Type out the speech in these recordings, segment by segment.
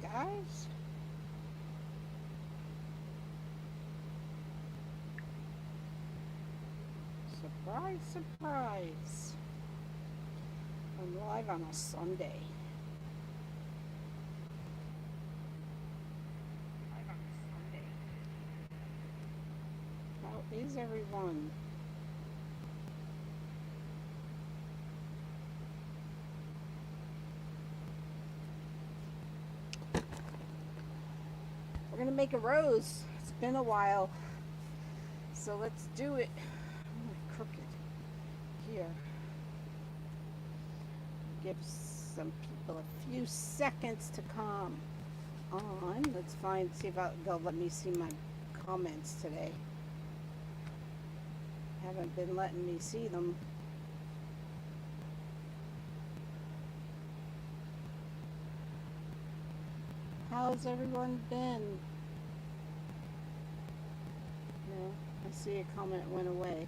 Hey guys. Surprise, surprise. I'm live on a Sunday. How is everyone? We're gonna make a rose. It's been a while. So let's do it. I'm crooked here. Give some people a few seconds to come on. Let's see if they'll let me see my comments today. Haven't been letting me see them. How's everyone been? No, I see a comment went away.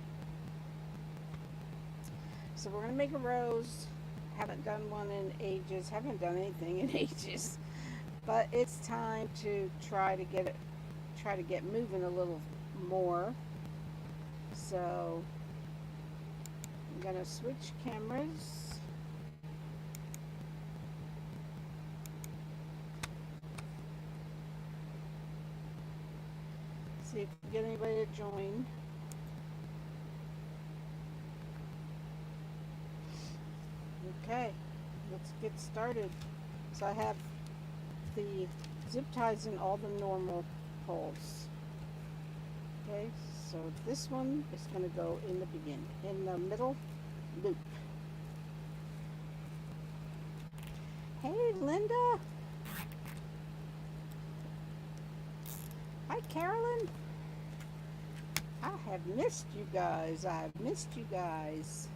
So we're gonna make a rose. Haven't done one in ages. Haven't done anything in ages. But it's time to try to get moving a little more. So I'm gonna switch cameras. See if we get anybody to join. Okay, let's get started. So I have the zip ties in all the normal holes. Okay, so this one is going to go in the middle loop. Hey, Linda. Hi, Carolyn. I have missed you guys. I've missed you guys.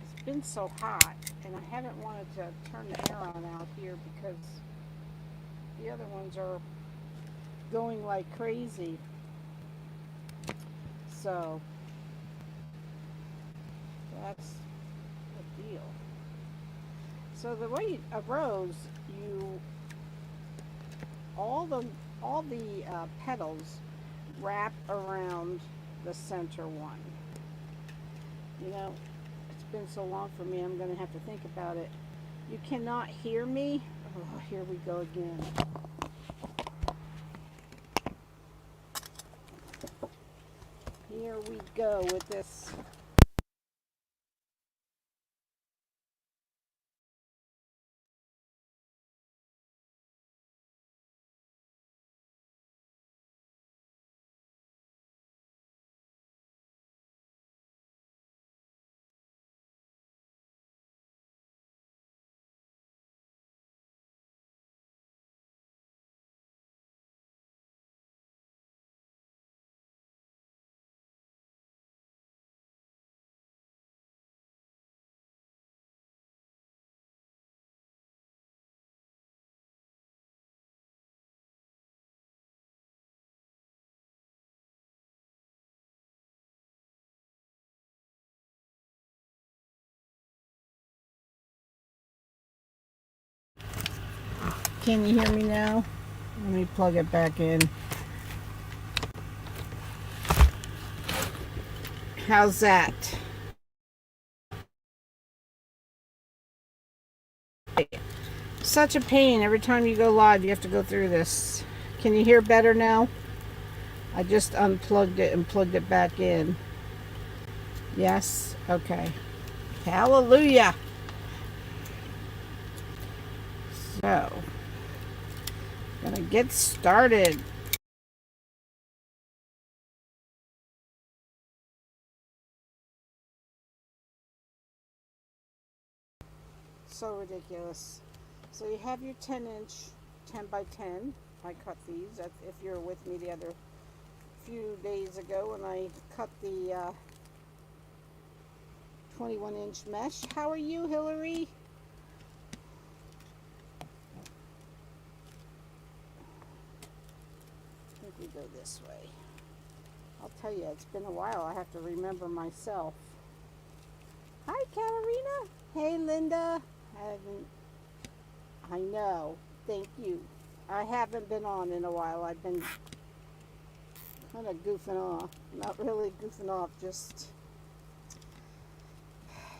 It's been so hot, and I haven't wanted to turn the air on out here because the other ones are going like crazy. So that's the deal. So the way a rose, you all the petals wrap around the center one. You know, it's been so long for me. I'm going to have to think about it. You cannot hear me. Oh, here we go again. Here we go with this. Can you hear me now? Let me plug it back in. How's that? Such a pain. Every time you go live, you have to go through this. Can you hear better now? I just unplugged it and plugged it back in. Yes? Okay. Hallelujah. So, gonna get started. So ridiculous. So you have your 10-inch 10 by 10. I cut these. If you're with me the other few days ago when I cut the 21-inch mesh. How are you, Hillary? I think we go this way. I'll tell you, it's been a while. I have to remember myself. Hi, Katarina. Hey, Linda. I know. Thank you. I haven't been on in a while. I've been kind of goofing off. Not really goofing off, just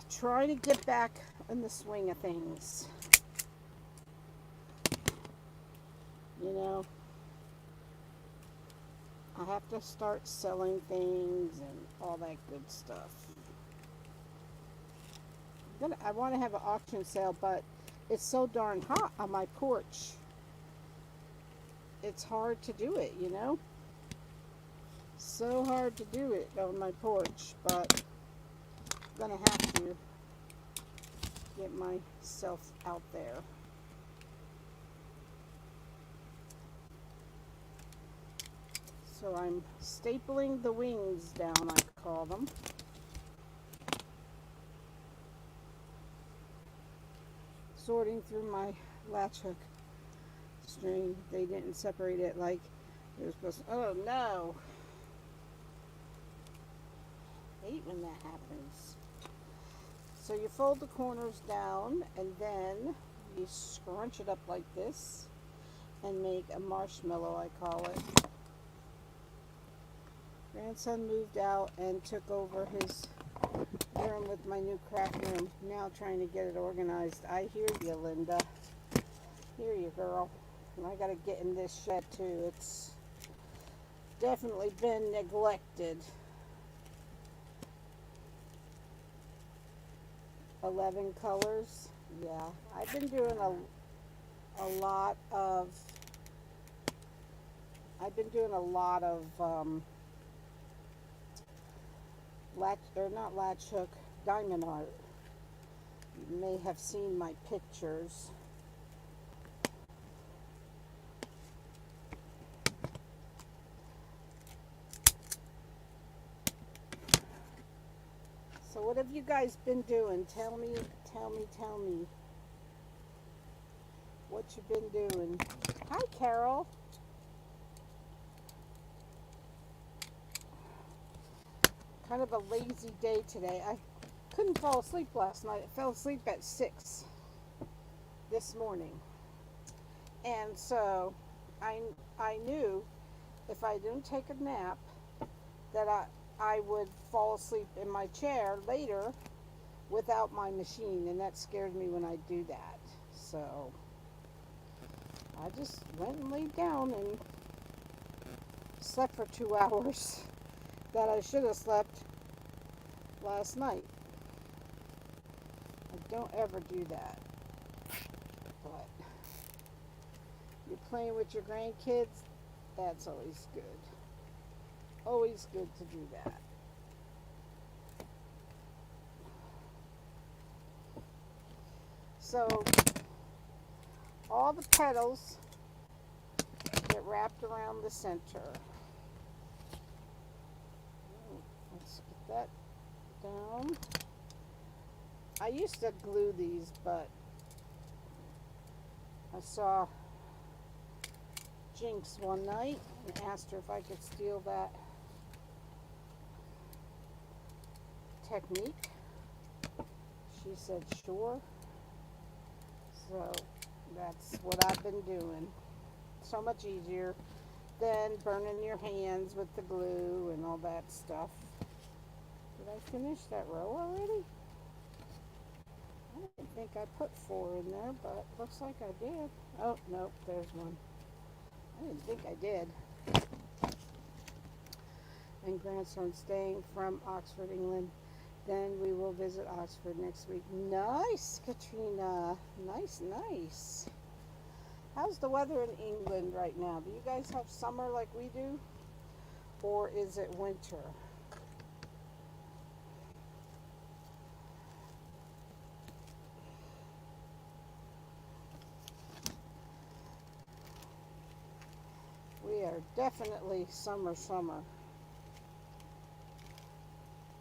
trying to get back in the swing of things. You know, I have to start selling things and all that good stuff. I want to have an auction sale, but it's so darn hot on my porch. It's hard to do it, you know? So hard to do it on my porch, but I'm gonna have to get myself out there. So I'm stapling the wings down, I call them. Sorting through my latch hook string. They didn't separate it like they were supposed to. Oh no! I hate when that happens. So you fold the corners down and then you scrunch it up like this and make a marshmallow, I call it. Grandson moved out and took over his room with my new craft room. Now trying to get it organized. I hear you, Linda. Hear you, girl. And I gotta get in this shed too. It's definitely been neglected. 11 colors. Yeah, I've been doing a lot of not latch hook, diamond art. You may have seen my pictures. So what have you guys been doing? Tell me what you've been doing. Hi, Carol. Kind of a lazy day today. I couldn't fall asleep last night. I fell asleep at 6 this morning. And so I knew if I didn't take a nap that I would fall asleep in my chair later without my machine, and that scared me when I do that. So I just went and laid down and slept for 2 hours that I should have slept last night. I don't ever do that. But you're playing with your grandkids, that's always good. Always good to do that. So all the petals get wrapped around the center. Let's get that down. I used to glue these, but I saw Jinx one night and asked her if I could steal that technique. She said sure. So that's what I've been doing. So much easier than burning your hands with the glue and all that stuff. Did I finish that row already? I didn't think I put 4 in there, but looks like I did. Oh, nope, there's one. I didn't think I did. And grandson staying from Oxford, England. Then we will visit Oxford next week. Nice, Katrina. Nice, nice. How's the weather in England right now? Do you guys have summer like we do? Or is it winter? We are definitely summer.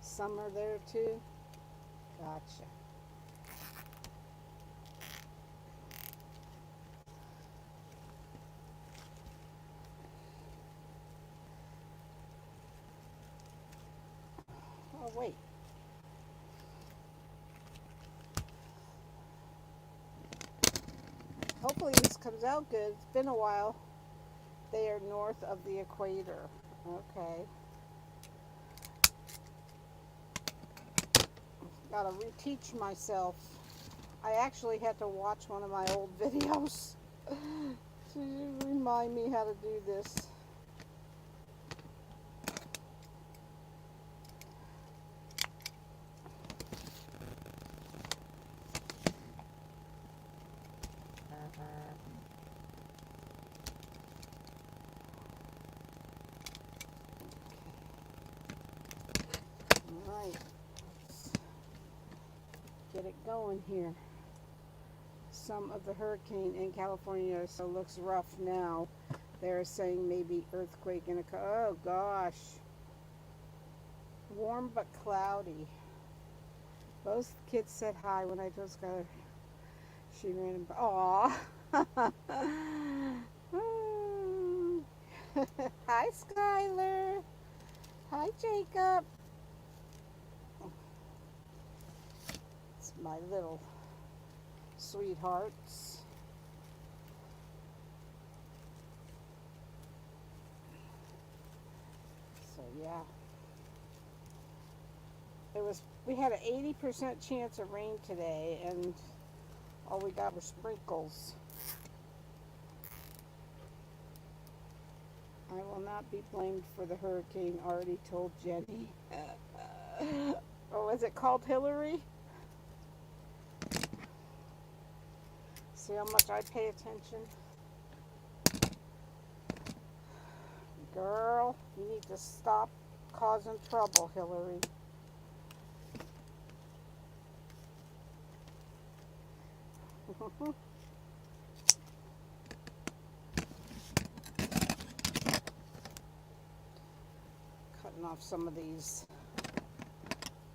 Summer there too? Gotcha. Oh, wait. hopefully this comes out good. It's been a while. They are north of the equator. Okay. Gotta reteach myself. I actually had to watch one of my old videos to remind me how to do this. Alright, let's get it going here. Some of the hurricane in California so looks rough now. They're saying maybe earthquake in a oh gosh. Warm but cloudy. Both kids said hi when I just got her. She ran and aw. Hi Skylar. Hi Jacob. It's my little sweethearts. So yeah. We had an 80% chance of rain today and all we got were sprinkles. I will not be blamed for the hurricane, already told Jenny. Oh, is it called Hillary? See how much I pay attention? Girl, you need to stop causing trouble, Hillary. Cutting off some of these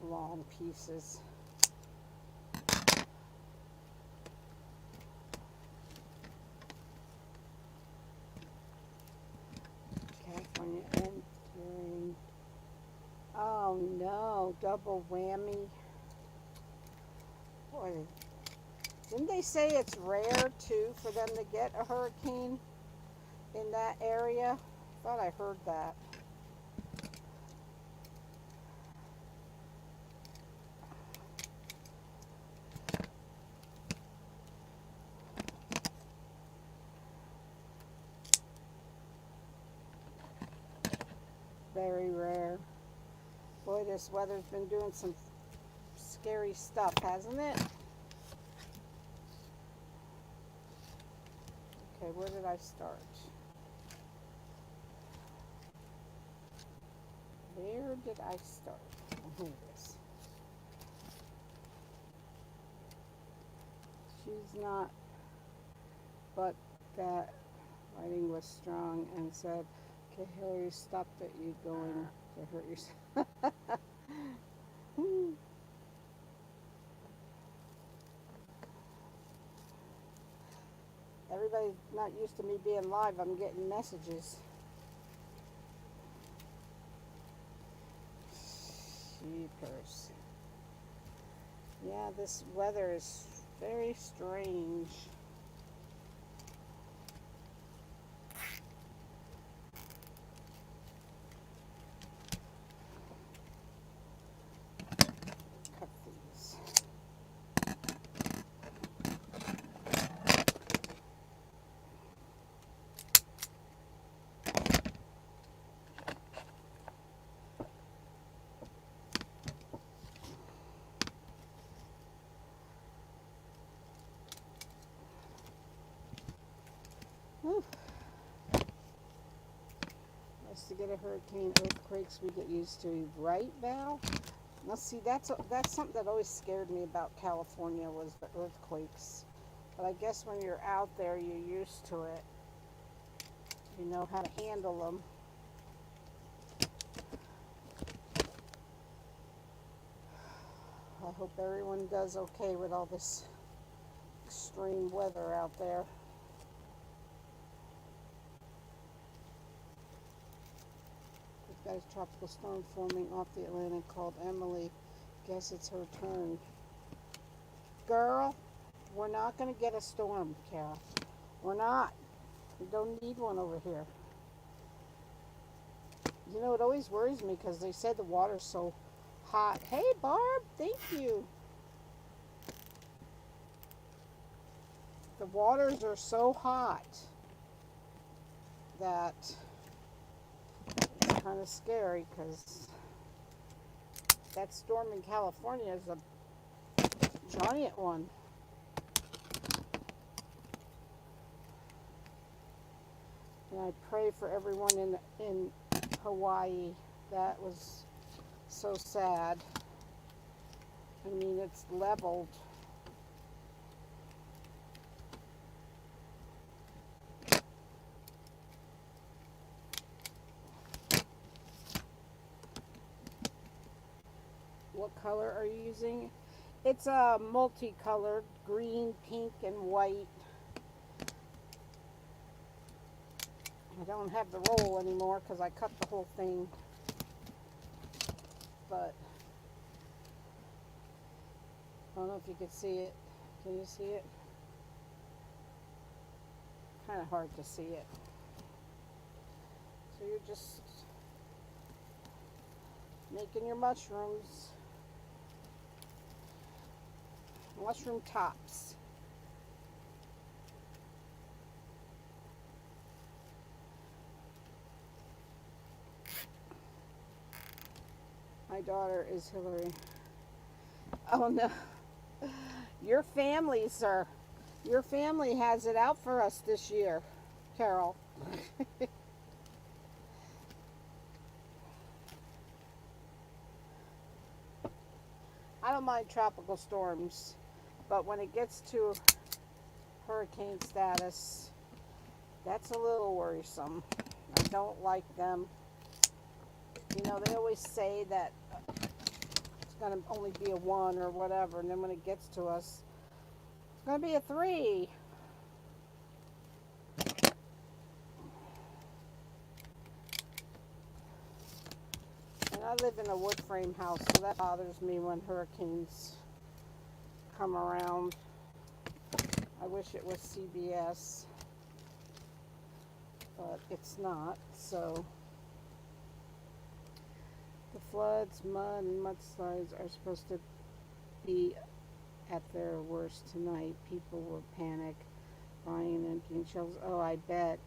long pieces. California entering. Oh no, double whammy. Boy, didn't they say it's rare too for them to get a hurricane in that area? I thought I heard that. Very rare. Boy, this weather's been doing some scary stuff, hasn't it? Okay, where did I start? Where did I start? Oh, here it is. She's not, but that writing was strong and said, okay, Hillary, stop that you're going to hurt yourself. Everybody's not used to me being live. I'm getting messages. Jeepers. Yeah, this weather is very strange. Cut these. Whew. Nice to get a hurricane, earthquakes we get used to, right, Val? Now see, that's something that always scared me about California was the earthquakes. But I guess when you're out there, you're used to it. You know how to handle them. I hope everyone does okay with all this extreme weather out there. We've got a tropical storm forming off the Atlantic called Emily. Guess it's her turn. Girl, we're not going to get a storm, Kara. We're not. We don't need one over here. You know, it always worries me because they said the water's so hot. Hey, Barb, thank you. The waters are so hot that it's kind of scary because that storm in California is a giant one. And I pray for everyone in Hawaii. That was so sad. I mean, it's leveled. What color are you using? It's a multicolored, green, pink, and white. I don't have the roll anymore because I cut the whole thing. But I don't know if you can see it. Can you see it? Kind of hard to see it. So you're just making your mushrooms. Mushroom tops. My daughter is Hillary. Oh no. Your family, sir. Your family has it out for us this year, Carol. I don't mind tropical storms, but when it gets to hurricane status, that's a little worrisome. I don't like them. You know, they always say that it's going to only be a 1 or whatever, and then when it gets to us, it's going to be a 3. And I live in a wood frame house, so that bothers me when hurricanes come around. I wish it was CBS, but it's not. So the floods, mud, and mudslides are supposed to be at their worst tonight. People will panic, buying and emptying shelves. Oh, I bet.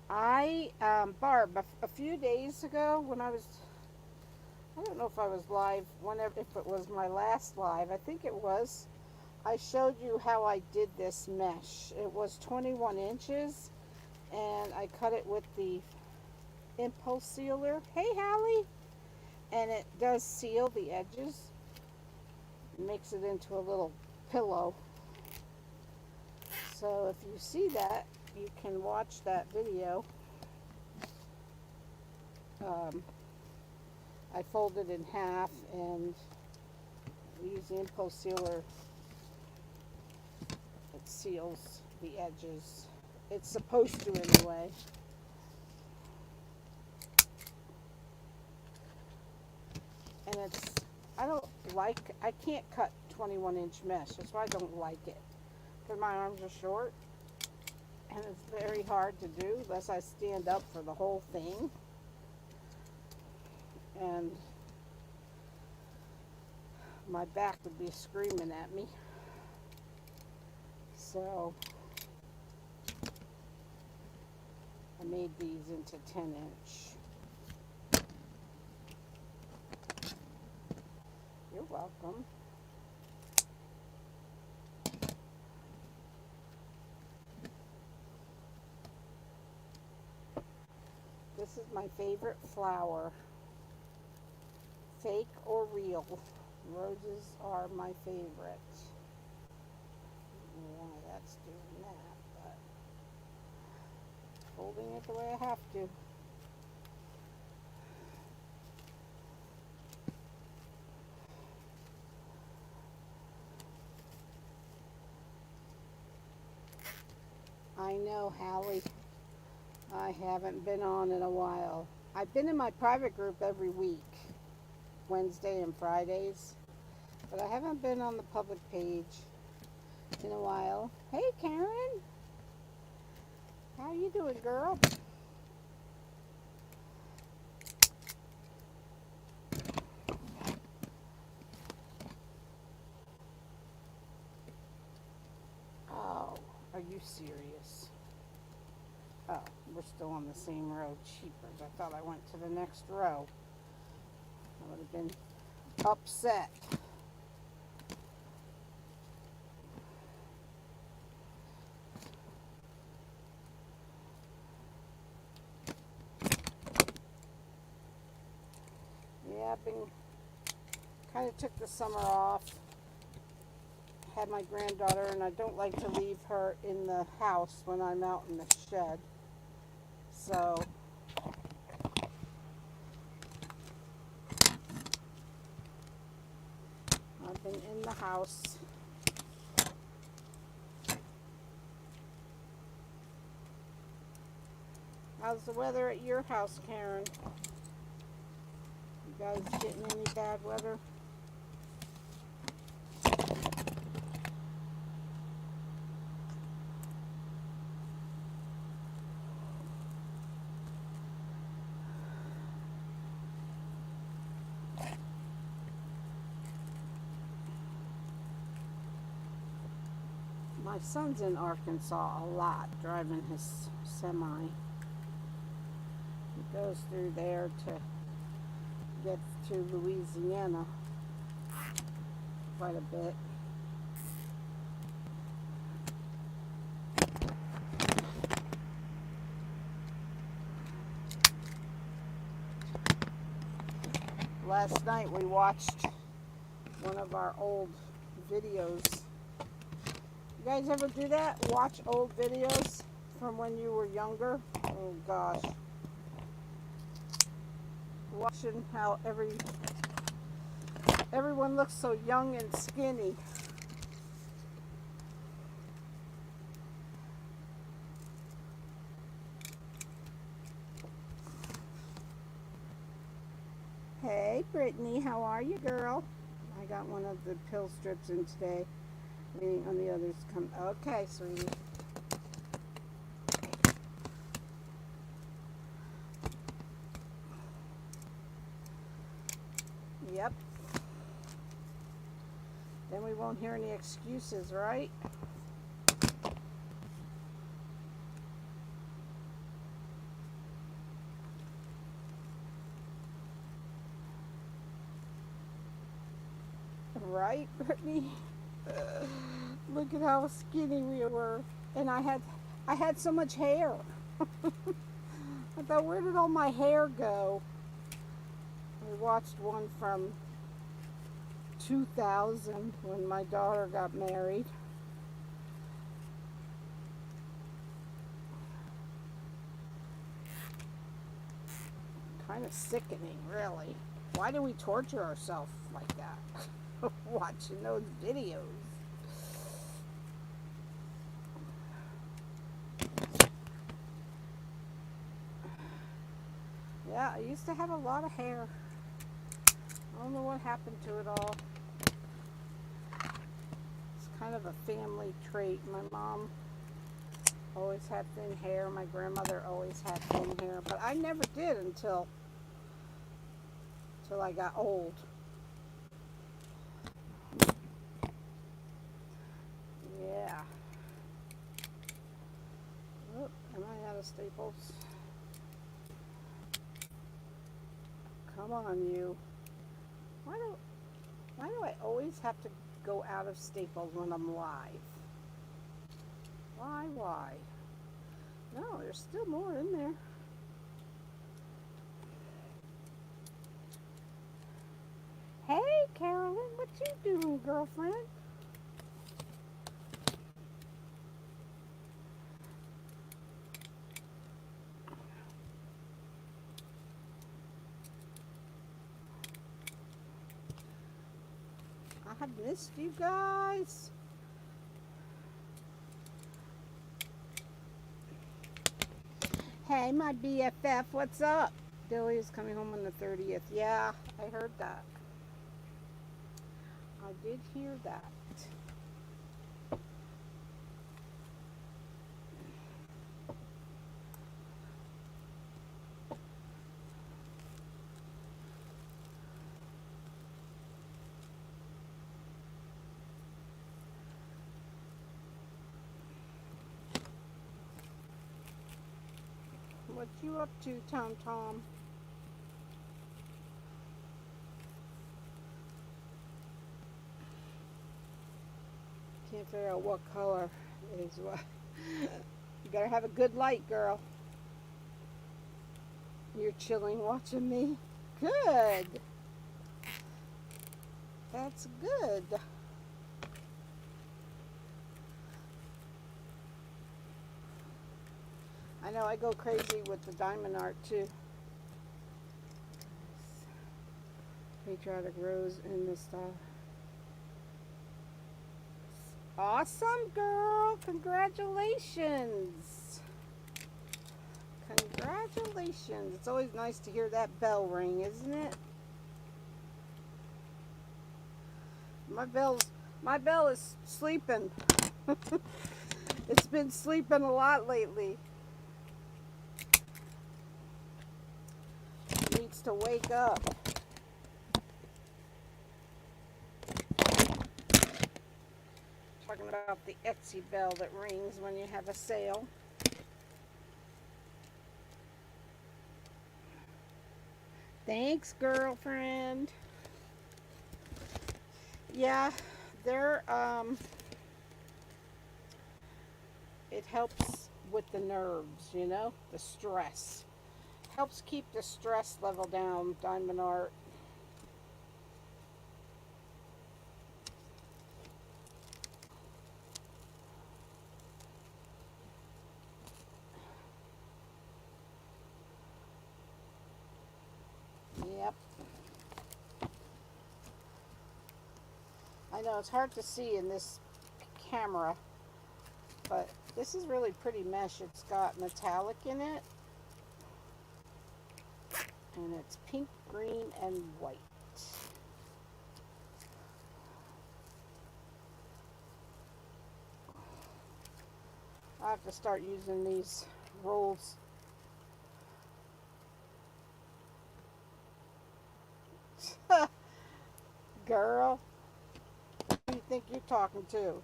Barb, a few days ago when I don't know if I was live, if it was my last live, I think it was, I showed you how I did this mesh. It was 21 inches, and I cut it with the impulse sealer. Hey, Hallie! And it does seal the edges. It makes it into a little pillow. So if you see that, you can watch that video. I fold it in half and use the impulse sealer. It seals the edges. It's supposed to anyway. And I can't cut 21-inch mesh. That's why I don't like it. Because my arms are short. And it's very hard to do unless I stand up for the whole thing. And my back would be screaming at me. So I made these into 10-inch. You're welcome. This is my favorite flower. Fake or real. Roses are my favorite. I don't know why that's doing that, but holding it the way I have to. I know, Hallie. I haven't been on in a while. I've been in my private group every week, Wednesday and Fridays, but I haven't been on the public page. in a while. Hey, Karen. How you doing, girl? Oh, are you serious? Oh, we're still on the same row. Cheapers. I thought I went to the next row. I would have been upset. Yeah, I've been kind of took the summer off. Had my granddaughter, and I don't like to leave her in the house when I'm out in the shed. So I've been in the house. How's the weather at your house, Karen? You guys getting any bad weather? My son's in Arkansas a lot, driving his semi. He goes through there to get to Louisiana quite a bit. Last night we watched one of our old videos. You guys ever do that? Watch old videos from when you were younger? Oh gosh. Watching how everyone looks so young and skinny. Hey Brittany, how are you, girl? I got one of the pill strips in today. Waiting on the others to come. Okay, sweetie. Yep. Then we won't hear any excuses, right? Right, Brittany? Look at how skinny we were. And I had so much hair. I thought, where did all my hair go? We watched one from 2000 when my daughter got married. Kind of sickening, really. Why do we torture ourselves like that? Watching those videos. Yeah, I used to have a lot of hair. I don't know what happened to it all. It's kind of a family trait. My mom always had thin hair. My grandmother always had thin hair. But I never did until I got old. Yeah. Oh, am I out of staples? Come on, you. Why do I always have to go out of staples when I'm live? Why? No, there's still more in there. Hey, Carolyn, what you doing, girlfriend? I have missed you guys. Hey, my BFF, what's up? Billy is coming home on the 30th. Yeah, I heard that. I did hear that. What you up to, Tom Tom? Can't figure out what color is what. You gotta have a good light, girl. You're chilling watching me? Good. That's good. I know I go crazy with the diamond art too. Patriotic rose in this style. Awesome, girl. Congratulations. Congratulations. It's always nice to hear that bell ring, isn't it? My bell is sleeping. It's been sleeping a lot lately. It needs to wake up. Talking about the Etsy bell that rings when you have a sale. Thanks, girlfriend. Yeah, they're it helps with the nerves, you know, the stress. Helps keep the stress level down, diamond art. Yep. I know it's hard to see in this camera, but this is really pretty mesh. It's got metallic in it, and it's pink, green, and white. I have to start using these rolls. Girl, who do you think you're talking to?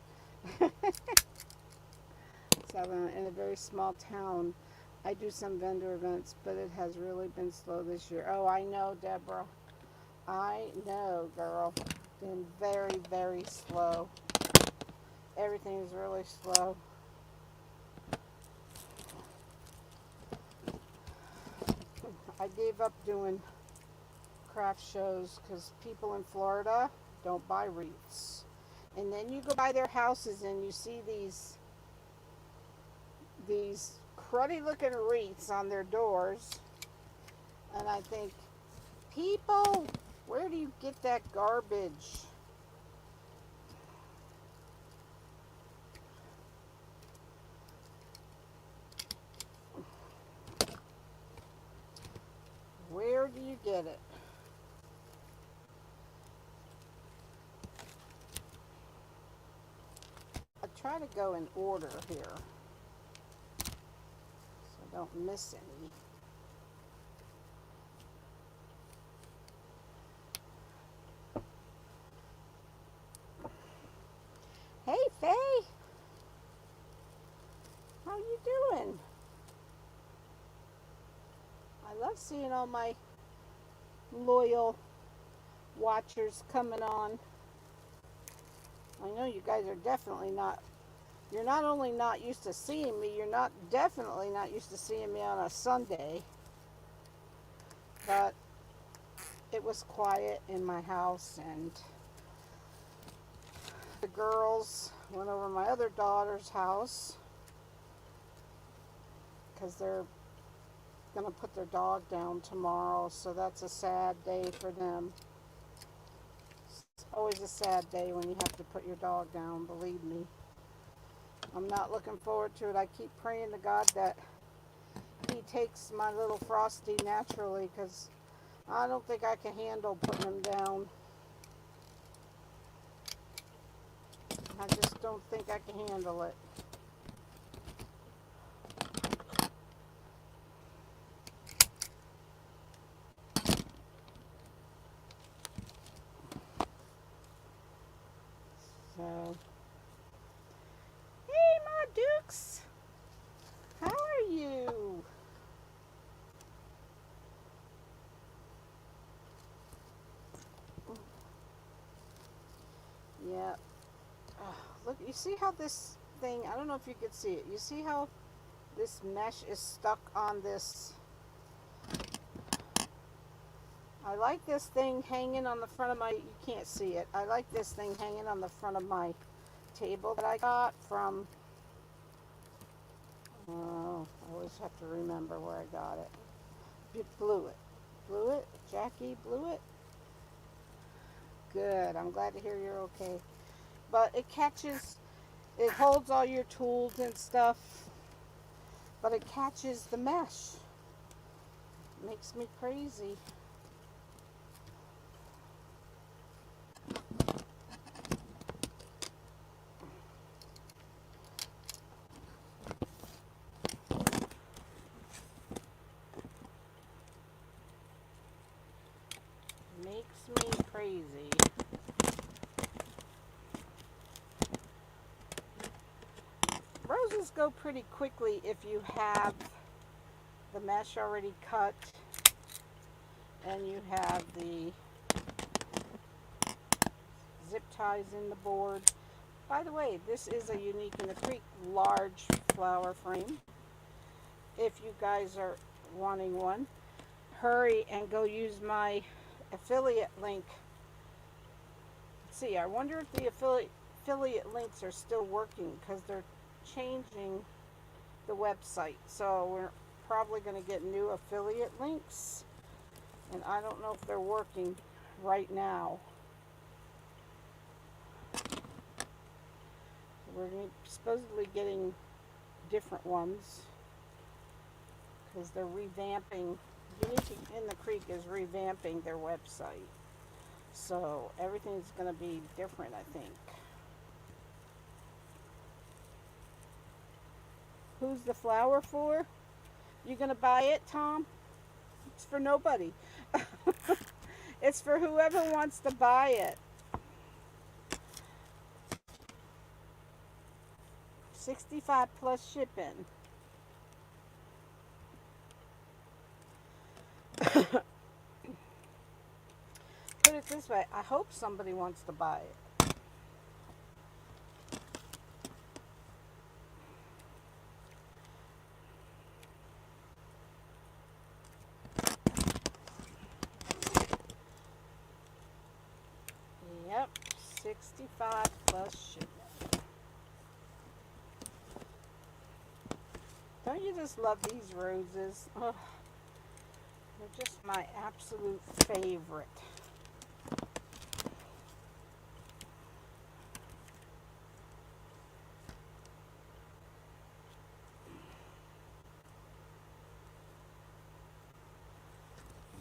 So in a very small town, I do some vendor events, but it has really been slow this year. Oh, I know, Deborah. I know, girl. Been very, very slow. Everything is really slow. I gave up doing craft shows because people in Florida don't buy wreaths. And then you go by their houses and you see these cruddy looking wreaths on their doors, and I think, people, where do you get that garbage? Where do you get it? I try to go in order here so I don't miss any. Hey, Faye. How you doing? I love seeing all my loyal watchers coming on. I know you guys are definitely not, you're not only not used to seeing me, you're definitely not used to seeing me on a Sunday. But it was quiet in my house, and the girls went over to my other daughter's house because they're going to put their dog down tomorrow, so that's a sad day for them. It's always a sad day when you have to put your dog down, believe me. I'm not looking forward to it. I keep praying to God that he takes my little Frosty naturally, because I don't think I can handle putting him down. I just don't think I can handle it. So, hey, my dukes, how are you? you see how this thing, I don't know if you could see it. You see how this mesh is stuck on this? I like this thing hanging on the front of my, you can't see it. I like this thing hanging on the front of my table that I got from, oh, I always have to remember where I got it. Blewett. Blewett? Jackie Blewett? Good. I'm glad to hear you're okay. But it catches, it holds all your tools and stuff, but it catches the mesh. Makes me crazy. Makes me crazy. Roses go pretty quickly if you have the mesh already cut and you have the zip ties in the board. By the way, this is a Unique in the Creek large flower frame. If you guys are wanting one, hurry and go use my affiliate link. Let's see, I wonder if the affiliate links are still working because they're changing the website. So we're probably going to get new affiliate links, and I don't know if they're working right now. We're supposedly getting different ones because they're revamping. Unique in the Creek is revamping their website, so everything's going to be different, I think. Who's the flower for? You going to buy it, Tom? It's for nobody. It's for whoever wants to buy it. 65 plus shipping. Put it this way, I hope somebody wants to buy it. Yep, 65 plus shipping. Don't you just love these roses? Ugh. They're just my absolute favorite.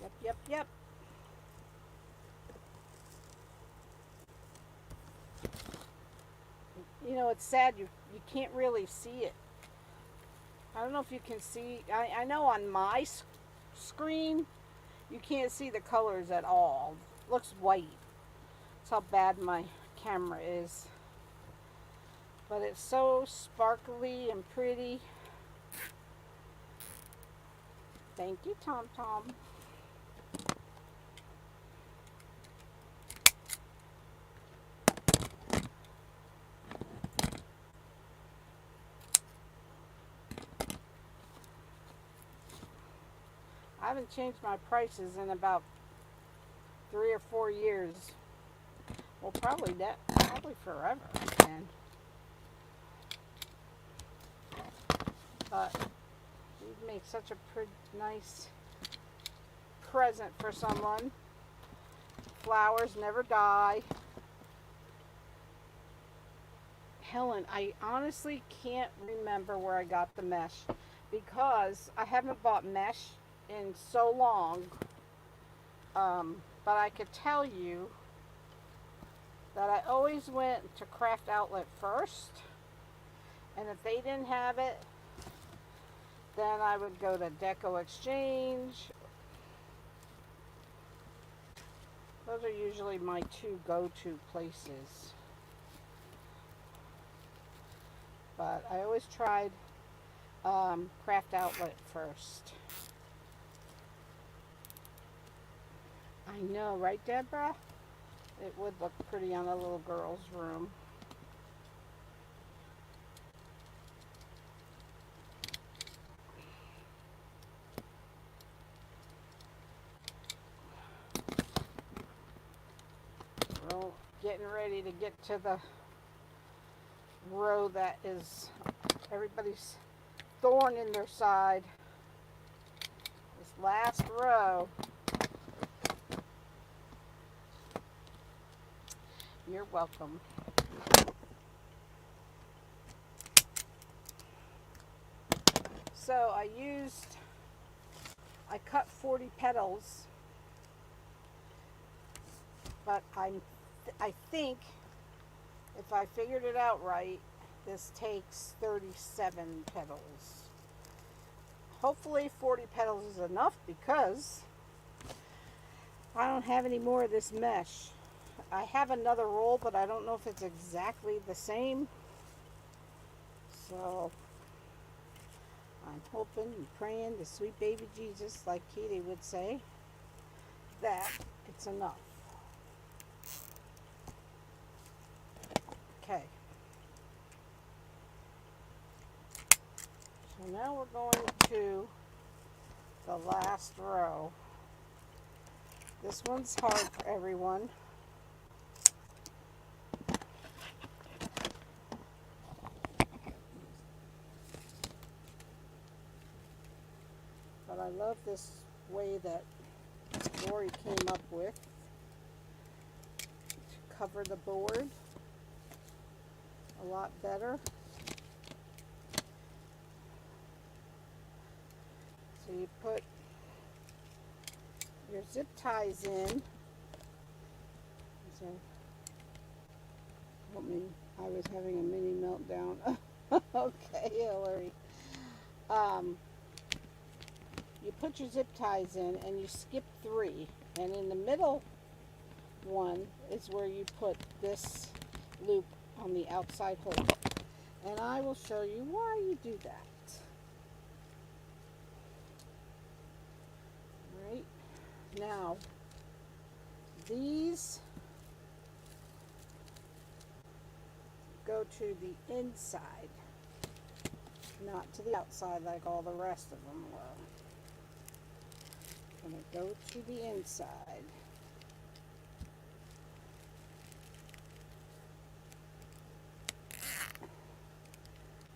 Yep, yep, yep. You know, it's sad you can't really see it. I don't know if you can see, I know on my screen you can't see the colors at all. It looks white. That's how bad my camera is. But it's so sparkly and pretty. Thank you, Tom Tom. I haven't changed my prices in about 3 or 4 years. Well, probably forever, man. But you'd make such a pretty nice present for someone. Flowers never die. Helen, I honestly can't remember where I got the mesh because I haven't bought mesh in so long. But I could tell you that I always went to Craft Outlet first, and if they didn't have it, then I would go to Deco Exchange. Those are usually my two go-to places. But I always tried Craft Outlet first. I know, right, Deborah? It would look pretty on a little girl's room. getting ready to get to the row that is everybody's thorn in their side. This last row. You're welcome. So I cut 40 petals, but I think if I figured it out right, this takes 37 petals. Hopefully 40 petals is enough because I don't have any more of this mesh. I have another roll, but I don't know if it's exactly the same. So I'm hoping and praying to sweet baby Jesus, like Katie would say, that it's enough. Okay. So now we're going to the last row. This one's hard for everyone. But I love this way that Lori came up with to cover the board a lot better. So you put your zip ties in. So, I was having a mini meltdown. Okay, Hillary. You put your zip ties in and you skip 3, and in the middle one is where you put this loop on the outside hole, and I will show you why you do that. Right now, these go to the inside, not to the outside like all the rest of them were. I'm going to go to the inside.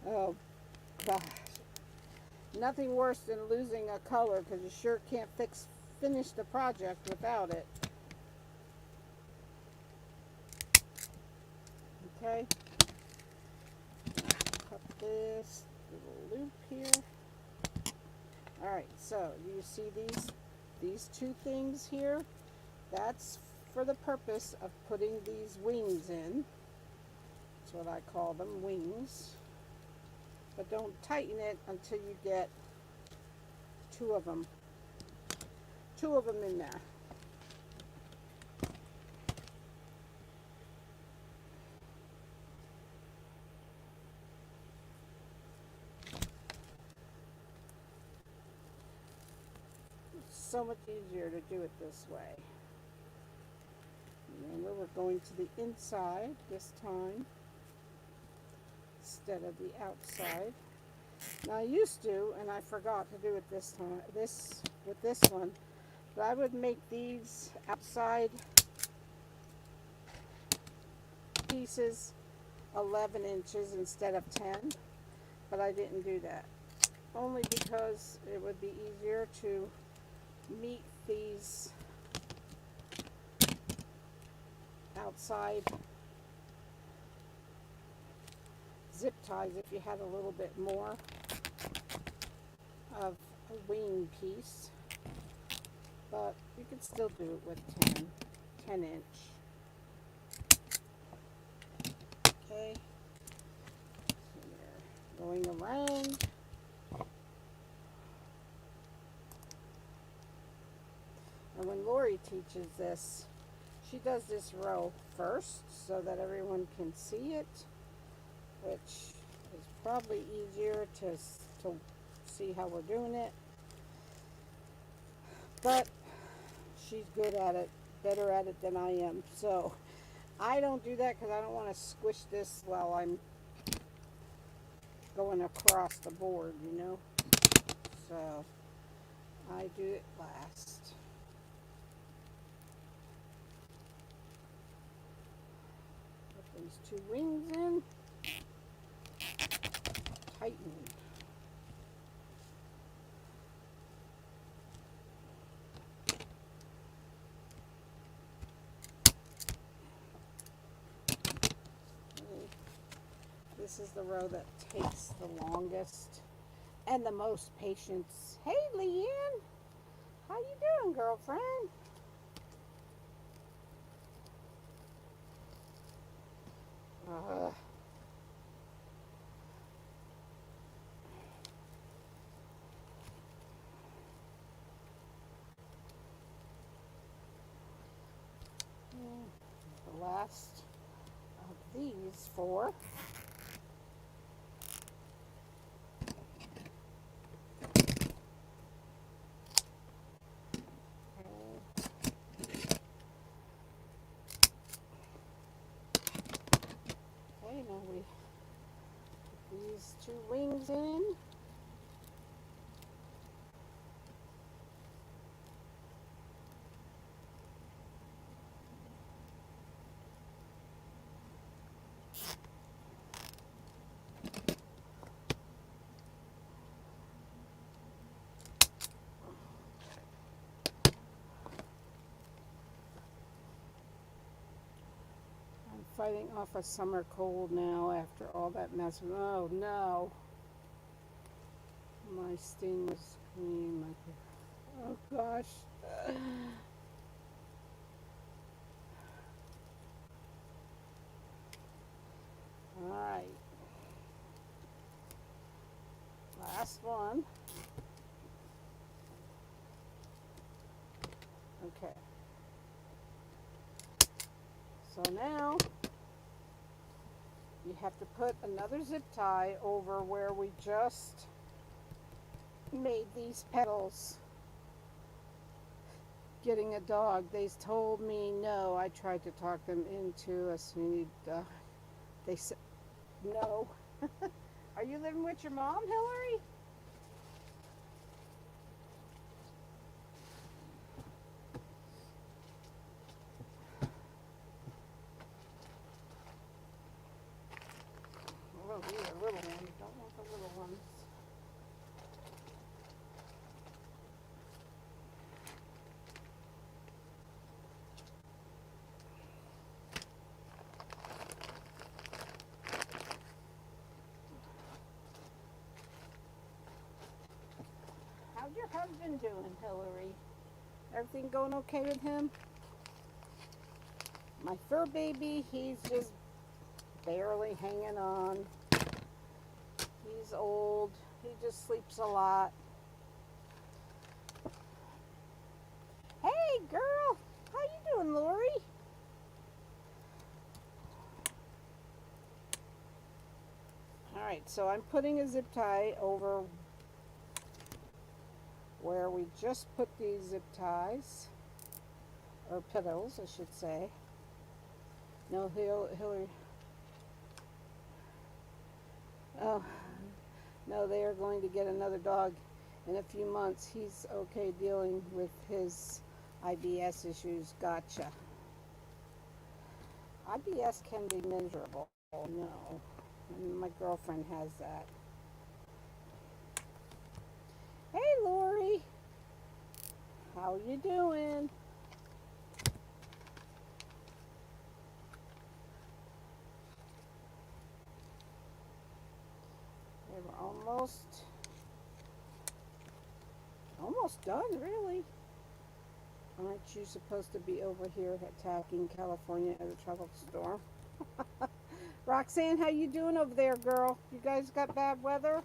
Oh gosh, nothing worse than losing a color, because you sure can't finish the project without it. Okay, cut this little loop here. Alright, so you see these 2 things here? That's for the purpose of putting these wings in. That's what I call them, wings. But don't tighten it until you get 2 of them. 2 of them in there. It's so much easier to do it this way. Remember, we're going to the inside this time instead of the outside. Now I used to, and I forgot to do it this time, with this one, but I would make these outside pieces 11 inches instead of 10, but I didn't do that, only because it would be easier to meet these outside zip ties if you had a little bit more of a wing piece, but you could still do it with 10 inch. Okay, so you're going around. And when Lori teaches this, she does this row first so that everyone can see it, which is probably easier to see how we're doing it. But she's good at it, better at it than I am. So I don't do that because I don't want to squish this while I'm going across the board, you know. So I do it last. these two wings in. Tighten. This is the row that takes the longest and the most patience. Hey, Leanne, how you doing, girlfriend? Uh, the last of these four. Okay, now we put these two wings in. Fighting off a summer cold now after all that mess. Oh no. My stainless cream. Oh gosh. Alright. Last one. Okay. So now you have to put another zip tie over where we just made these petals. Getting a dog. They told me no. I tried to talk them into a Sweeney dog. They said no. Are you living with your mom, Hillary? Oh, these are little ones. Don't want the little ones. How's your husband doing, Hillary? Everything going okay with him? My fur baby, he's just barely hanging on. He's old. He just sleeps a lot. Hey, girl. How you doing, Lori? Alright, so I'm putting a zip tie over where we just put these zip ties. Or petals, I should say. No, Hillary. Oh, no, they are going to get another dog in a few months. He's okay dealing with his IBS issues. Gotcha. IBS can be miserable. No, my girlfriend has that. Hey, Lori. How you doing? Okay, we're almost done, really. Aren't you supposed to be over here attacking California at a tropical storm? Roxanne, how you doing over there, girl? You guys got bad weather?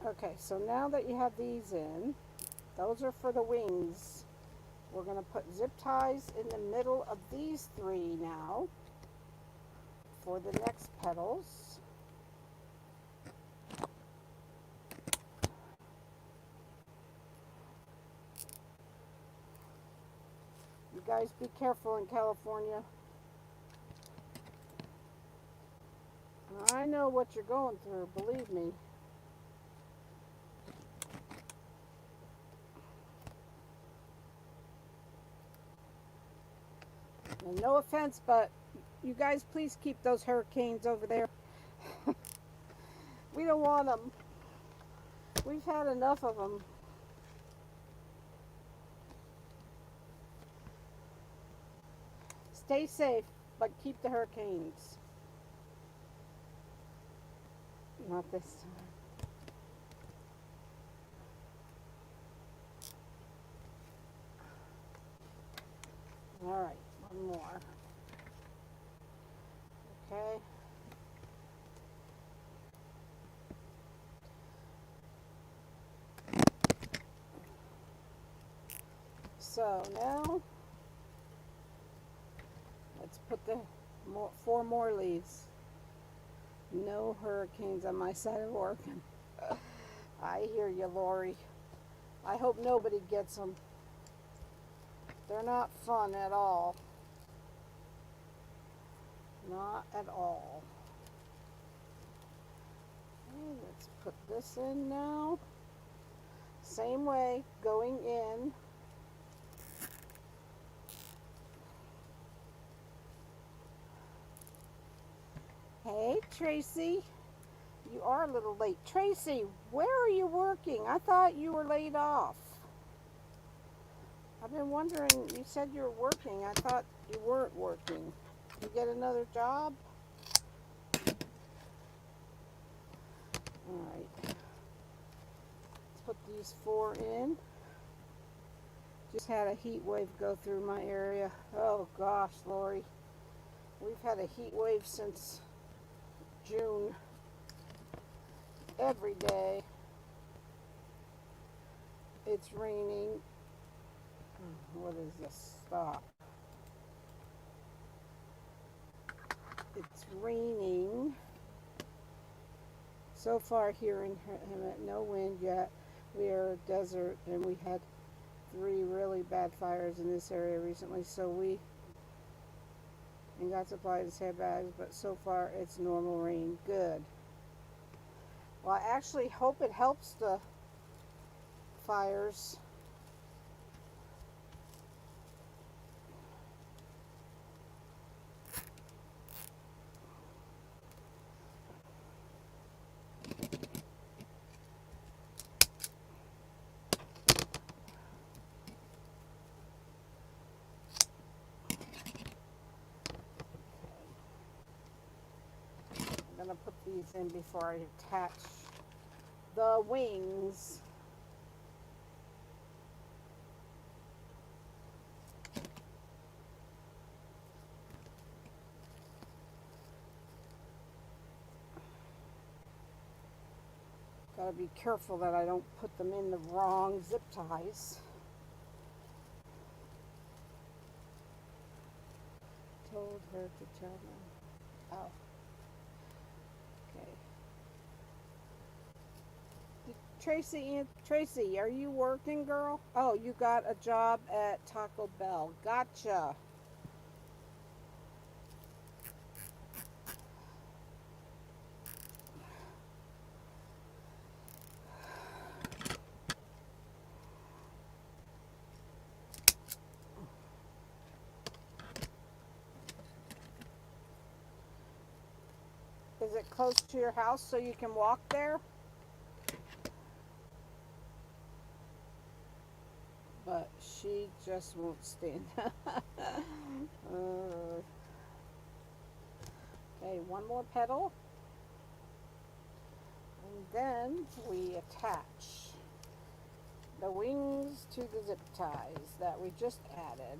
Okay, so now that you have these in, those are for the wings. We're going to put zip ties in the middle of these three now for the next petals. You guys be careful in California. I know what you're going through, believe me. No offense, but you guys please keep those hurricanes over there. We don't want them. We've had enough of them. Stay safe, but keep the hurricanes. Not this time. All right, one more. Okay. So now let's put the 4 more leaves. No hurricanes on my side of Oregon. I hear you, Lori. I hope nobody gets them. They're not fun at all. Not at all. Okay, let's put this in now. Same way, going in. Hey, Tracy. You are a little late. Tracy, where are you working? I thought you were laid off. I've been wondering, you said you were working. I thought you weren't working. Did you get another job? All right. Let's put these 4 in. Just had a heat wave go through my area. Oh gosh, Lori. We've had a heat wave since June. Every day. It's raining. What is this? Stop. It's raining. So far here in Hemet, no wind yet. We are a desert, and we had 3 really bad fires in this area recently, so we got supplied as bags, but so far it's normal rain. Good. Well, I actually hope it helps the fires. I'm going to put these in before I attach the wings. Gotta be careful that I don't put them in the wrong zip ties. Told her to tell them. Oh. Okay. Tracy, are you working, girl? Oh, you got a job at Taco Bell. Gotcha. Is it close to your house so you can walk there? But she just won't stand. Okay, 1 more petal. And then we attach the wings to the zip ties that we just added.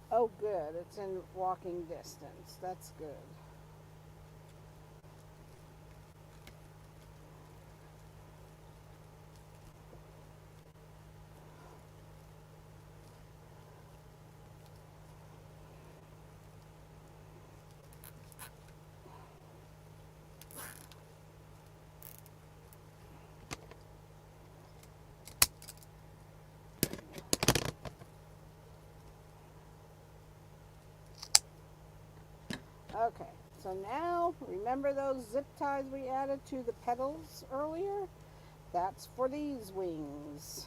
Oh, good. It's in walking distance. That's good. Okay, so now remember those zip ties we added to the petals earlier? That's for these wings.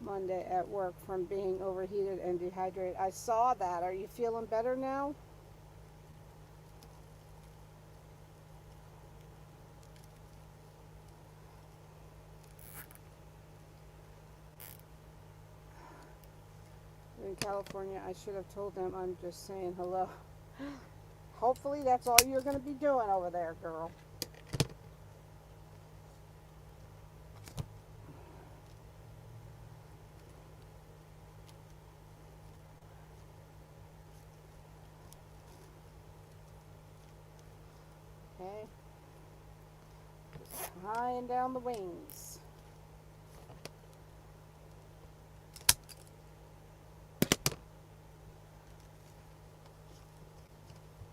Monday at work from being overheated and dehydrated. I saw that. Are you feeling better now? In California, I should have told them I'm just saying hello. Hopefully that's all you're going to be doing over there, girl. Okay. Just tying down the wings.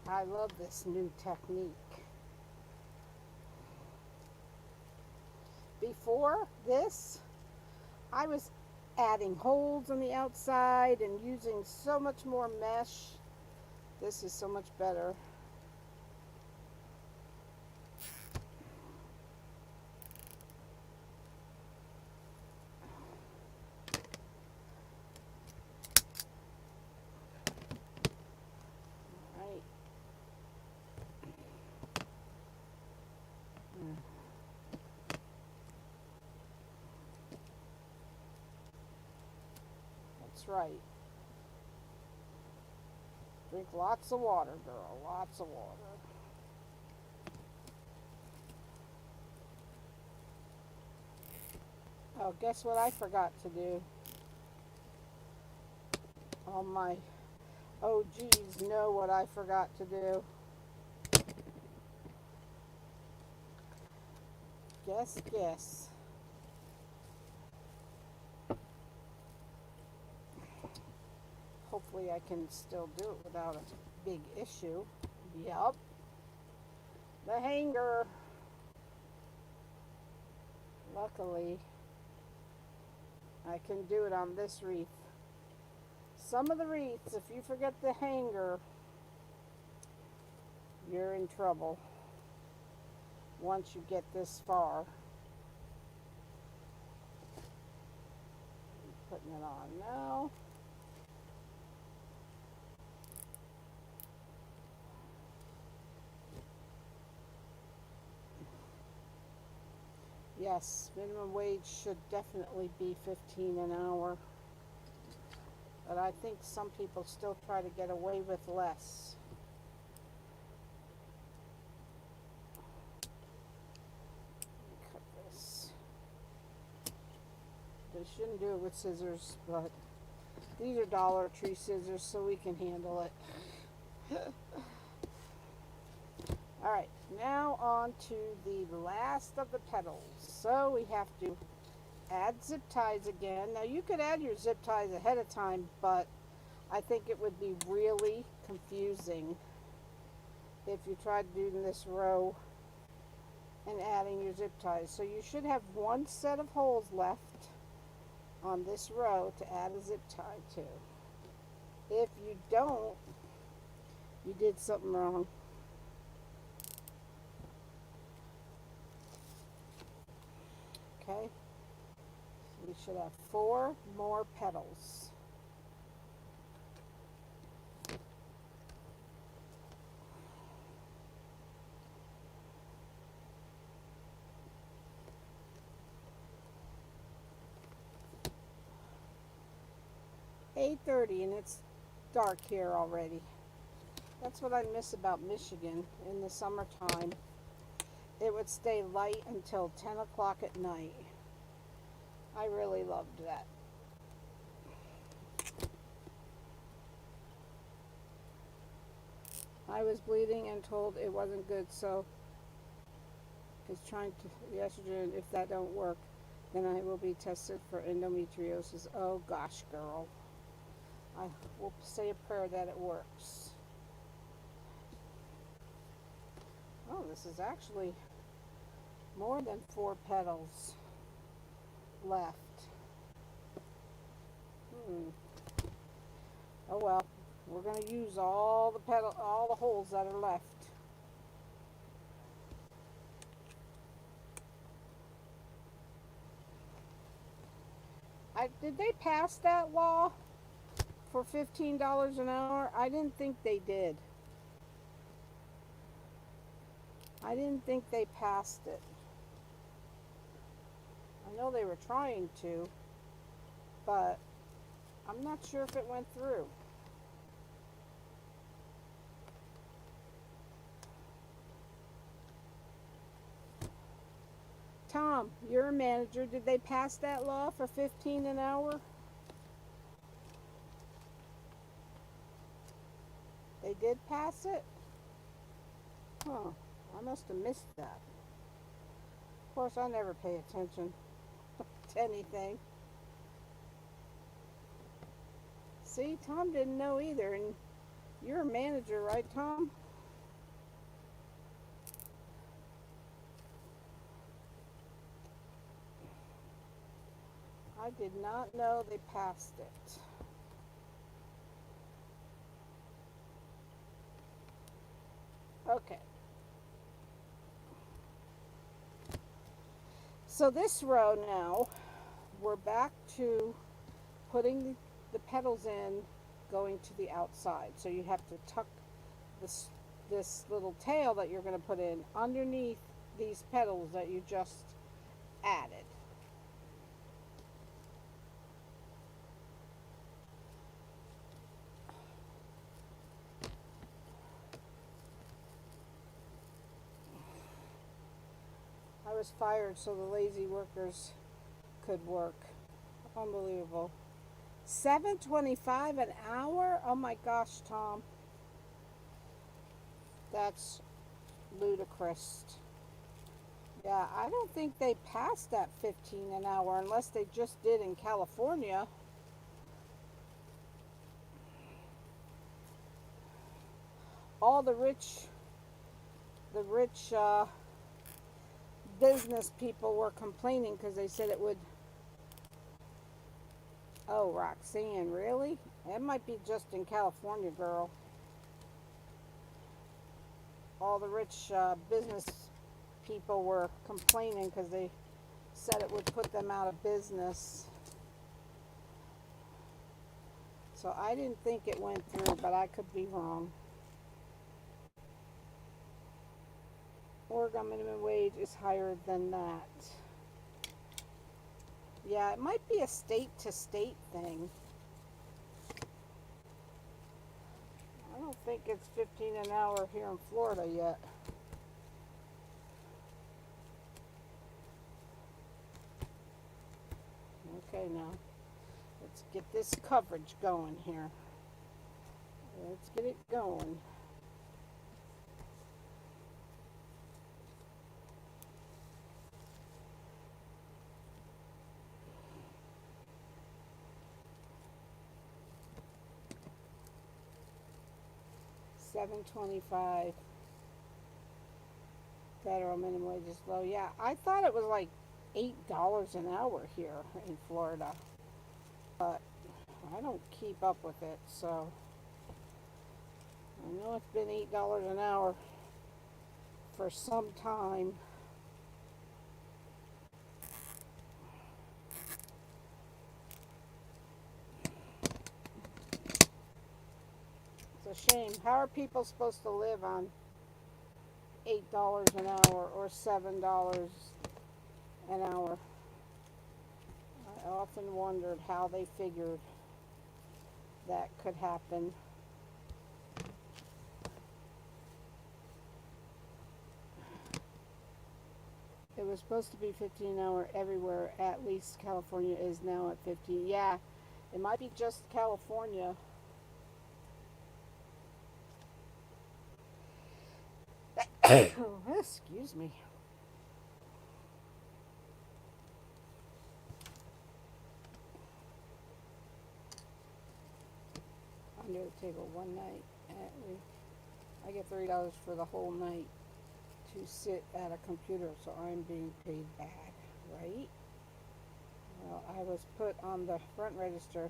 I love this new technique. Before this, I was adding holes on the outside and using so much more mesh. This is so much better. Right. That's right. Drink lots of water, girl. Lots of water. Oh, guess what I forgot to do? All my OGs know what I forgot to do. Guess. Hopefully I can still do it without a big issue. Yup. The hanger. Luckily, I can do it on this wreath. Some of the wreaths, if you forget the hanger, you're in trouble once you get this far. Putting it on now. Yes, minimum wage should definitely be 15 an hour. But I think some people still try to get away with less. Cut this. They shouldn't do it with scissors, but these are Dollar Tree scissors, so we can handle it. Alright, now on to the last of the petals. So we have to add zip ties again. Now you could add your zip ties ahead of time, but I think it would be really confusing if you tried doing this row and adding your zip ties. So you should have one set of holes left on this row to add a zip tie to. If you don't, you did something wrong. Okay, so we should have 4 more petals. "8:30 and it's dark here already." That's what I miss about Michigan in the summertime. It would stay light until 10 o'clock at night. I really loved that. I was bleeding and told it wasn't good, so is trying to the estrogen. If that don't work, then I will be tested for endometriosis. Oh gosh, girl. I will say a prayer that it works. Oh, this is actually more than 4 petals left. Oh well, we're going to use all the holes that are left. Did they pass that law for $15 an hour? I didn't think they did. I didn't think they passed it. I know they were trying to, but I'm not sure if it went through. Tom, you're a manager. Did they pass that law for 15 an hour? They did pass it? Huh. I must have missed that. Of course, I never pay attention to anything. See, Tom didn't know either, and you're a manager, right, Tom? I did not know they passed it. Okay. So this row now, we're back to putting the petals in, going to the outside. So you have to tuck this little tail that you're going to put in underneath these petals that you just added. I was fired so the lazy workers could work. Unbelievable. $7.25 an hour? Oh my gosh, Tom. That's ludicrous. Yeah, I don't think they passed that 15 an hour unless they just did in California. All the rich business people were complaining because they said it would. Oh, Roxanne, really? It might be just in California, girl. All the rich business people were complaining because they said it would put them out of business. So I didn't think it went through, but I could be wrong. Oregon minimum wage is higher than that. Yeah, it might be a state to state thing. I don't think it's 15 an hour here in Florida yet. Okay, now let's get this coverage going here. Let's get it going. $7.25 federal minimum wage is low. Yeah, I thought it was like $8 an hour here in Florida, but I don't keep up with it, so I know it's been $8 an hour for some time. It's a shame. How are people supposed to live on $8 an hour or $7 an hour? I often wondered how they figured that could happen. It was supposed to be 15 an hour everywhere. At least California is now at 15. Yeah, it might be just California. Excuse me. Under the table one night. I get $30 for the whole night to sit at a computer, so I'm being paid bad, right? Well, I was put on the front register.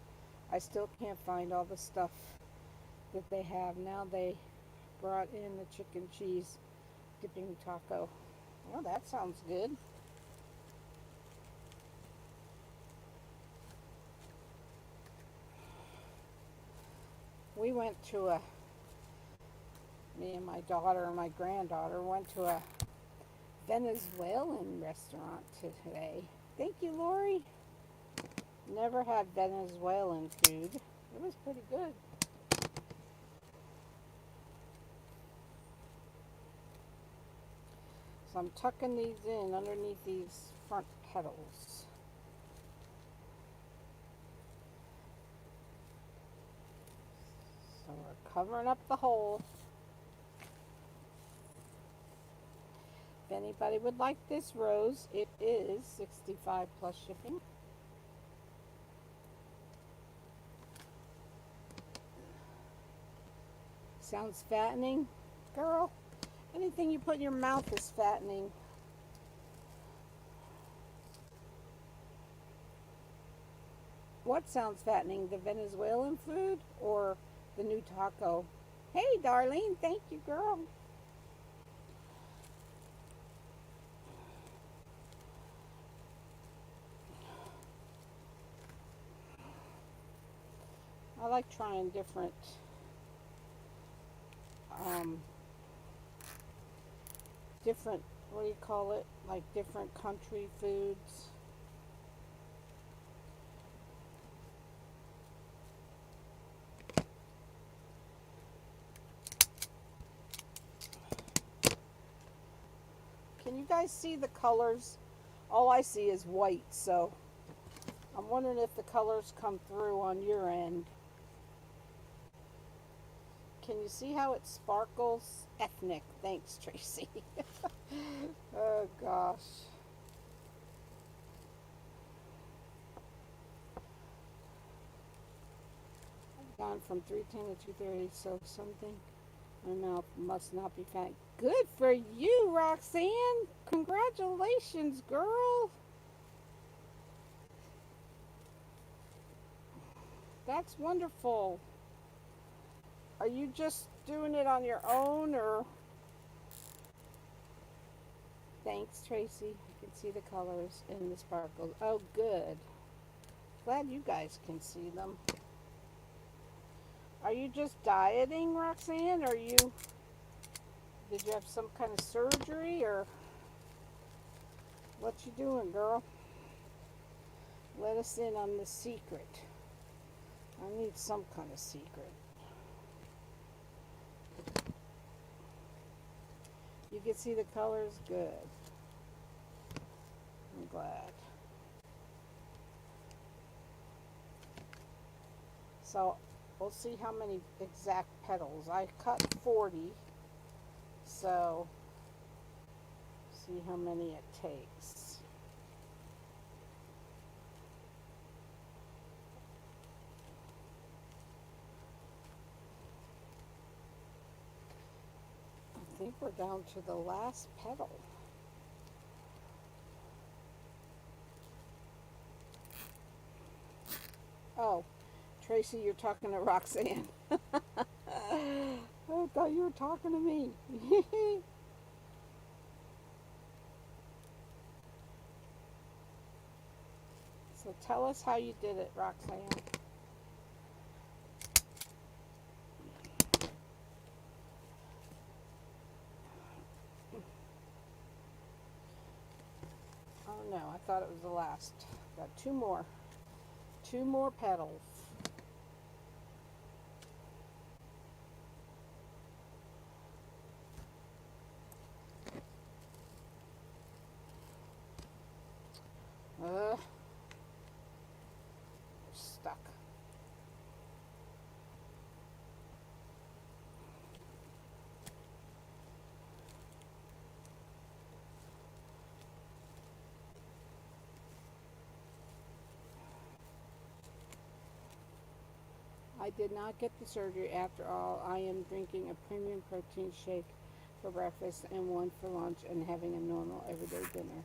I still can't find all the stuff that they have. Now they brought in the chicken cheese dipping taco. Well, that sounds good. We went to a, me and my daughter and my granddaughter went to a Venezuelan restaurant today. Thank you, Lori. Never had Venezuelan food. It was pretty good. So I'm tucking these in underneath these front petals. So we're covering up the hole. If anybody would like this rose, it is $65 plus shipping. Sounds fattening, girl. Anything you put in your mouth is fattening. What sounds fattening? The Venezuelan food or the new taco? Hey, Darlene, thank you, girl. I like trying um, different, what do you call it? Like different country foods. Can you guys see the colors? All I see is white, so I'm wondering if the colors come through on your end. Can you see how it sparkles? Ethnic. Thanks, Tracy. Oh, gosh. I've gone from 310 to 230, so something. My mouth must not be fat. Good for you, Roxanne. Congratulations, girl. That's wonderful. Are you just doing it on your own or? Thanks, Tracy. You can see the colors and the sparkles. Oh, good. Glad you guys can see them. Are you just dieting, Roxanne? Did you have some kind of surgery or what you doing, girl? Let us in on the secret. I need some kind of secret. You can see the colors? Good. I'm glad. So we'll see how many exact petals. I cut 40, so see how many it takes. I think we're down to the last petal. Oh, Tracy, you're talking to Roxanne. I thought you were talking to me. So tell us how you did it, Roxanne. Oh no, I thought it was the last. Got two more. Two more petals. Stuck. I did not get the surgery after all. I am drinking a premium protein shake for breakfast and one for lunch and having a normal everyday dinner.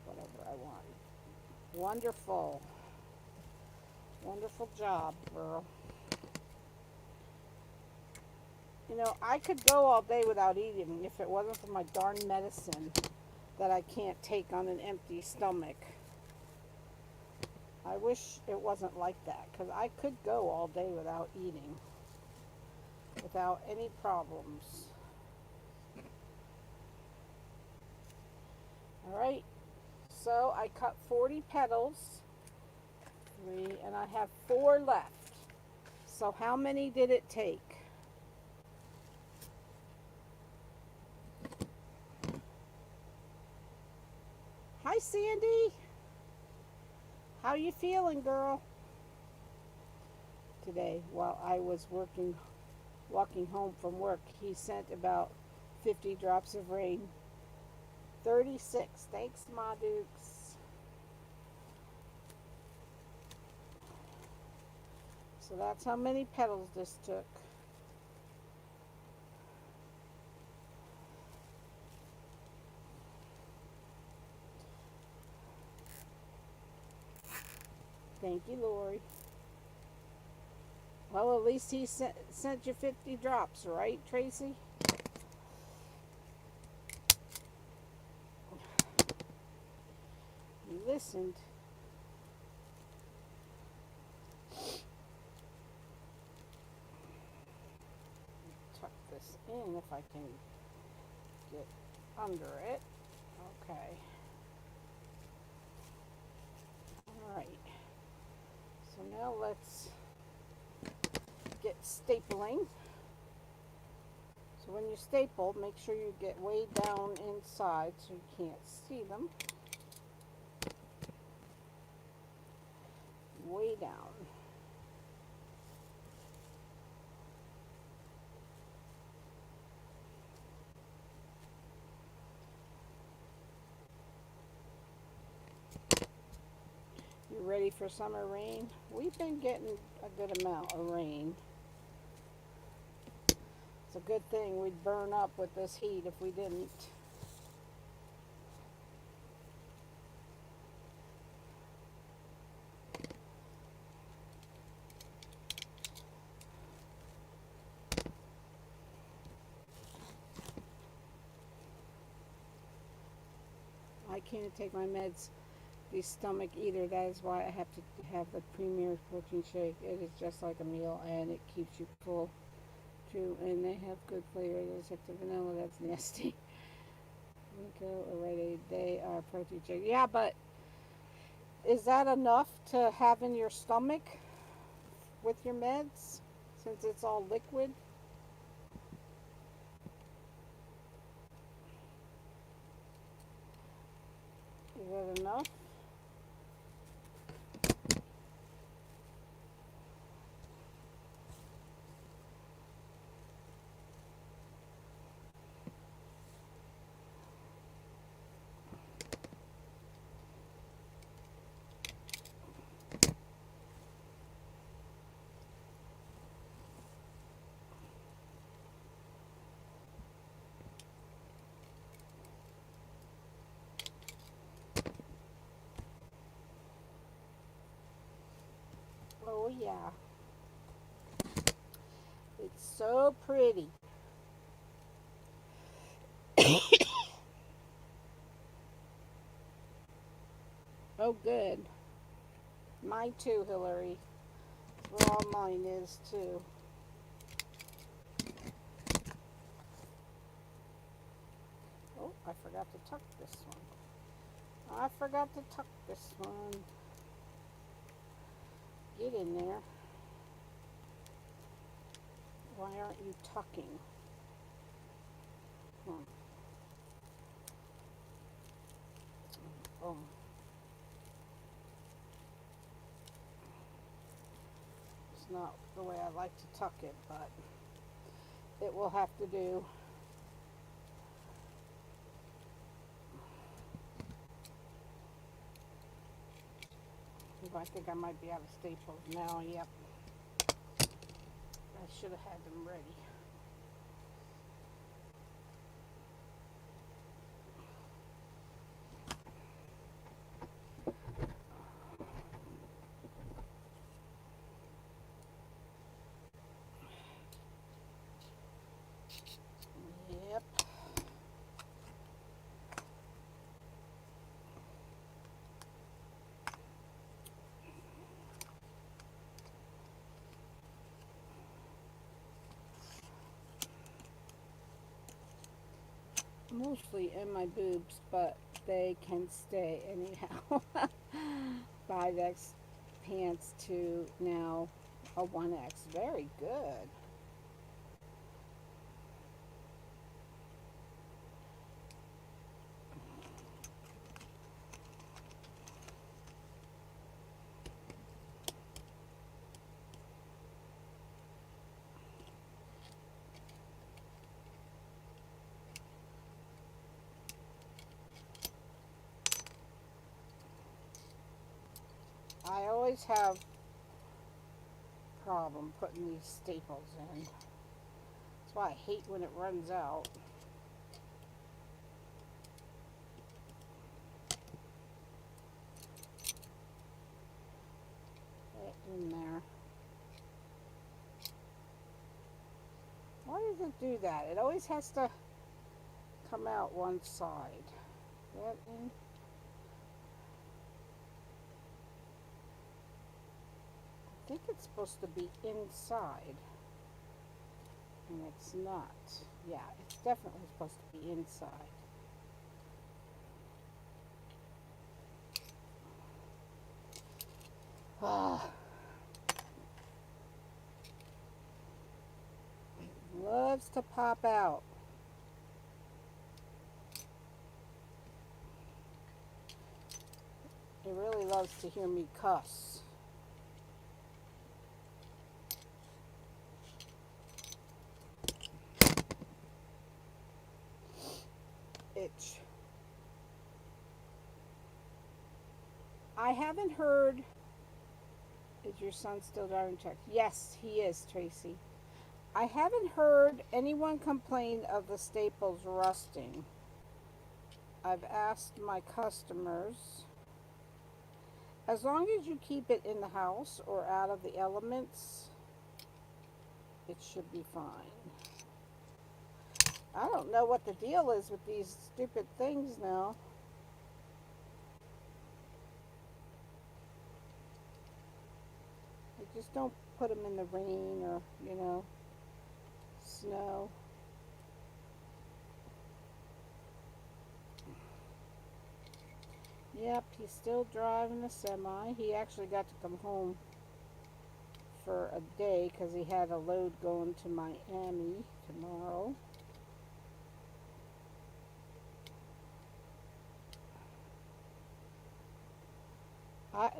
Whatever I want. Wonderful. Wonderful job, girl. You know, I could go all day without eating if it wasn't for my darn medicine that I can't take on an empty stomach. I wish it wasn't like that because I could go all day without eating. without any problems. Alright, so I cut 40 petals, 3, and I have 4 left. So how many did it take? Hi Sandy, how you feeling, girl? Today, while I was walking home from work, he sent about 50 drops of rain. 36. Thanks, Ma Dukes. So that's how many petals this took. Thank you, Lori. Well, at least he sent you 50 drops, right, Tracy? You listened. Tuck this in if I can get under it. Okay. Alright. So now let's get stapling. So when you staple, make sure you get way down inside so you can't see them. Way down. You ready for summer rain? We've been getting a good amount of rain. It's a good thing we'd burn up with this heat if we didn't. I can't take my meds, the stomach either. That is why I have to have the Premier protein shake. It is just like a meal and it keeps you full too. And they have good flavor. Except the vanilla, that's nasty. Go already. They are protein shake. Yeah, but is that enough to have in your stomach with your meds since it's all liquid? Is that enough? Oh yeah. It's so pretty. Oh good. Mine too, Hillary. Well, mine is too. Oh, I forgot to tuck this one. I forgot to tuck this one. Get in there. Why aren't you tucking? Oh. It's not the way I like to tuck it, but it will have to do. I think I might be out of staples now. Yep. I should have had them ready. Yep. mostly in my boobs, but they can stay anyhow. 5X pants to now a 1X. Very good. I always have problem putting these staples in. That's why I hate when it runs out. Get in there. Why does it do that? It always has to come out one side. Get in. I think it's supposed to be inside. And it's not. Yeah, it's definitely supposed to be inside. Ah, loves to pop out. It really loves to hear me cuss. Itch. I haven't heard. Is your son still driving truck? Yes, he is, Tracy. I haven't heard anyone complain of the staples rusting. I've asked my customers. As long as you keep it in the house or out of the elements, it should be fine. I don't know what the deal is with these stupid things now. I just don't put them in the rain or, snow. Yep, he's still driving the semi. He actually got to come home for a day because he had a load going to Miami tomorrow. I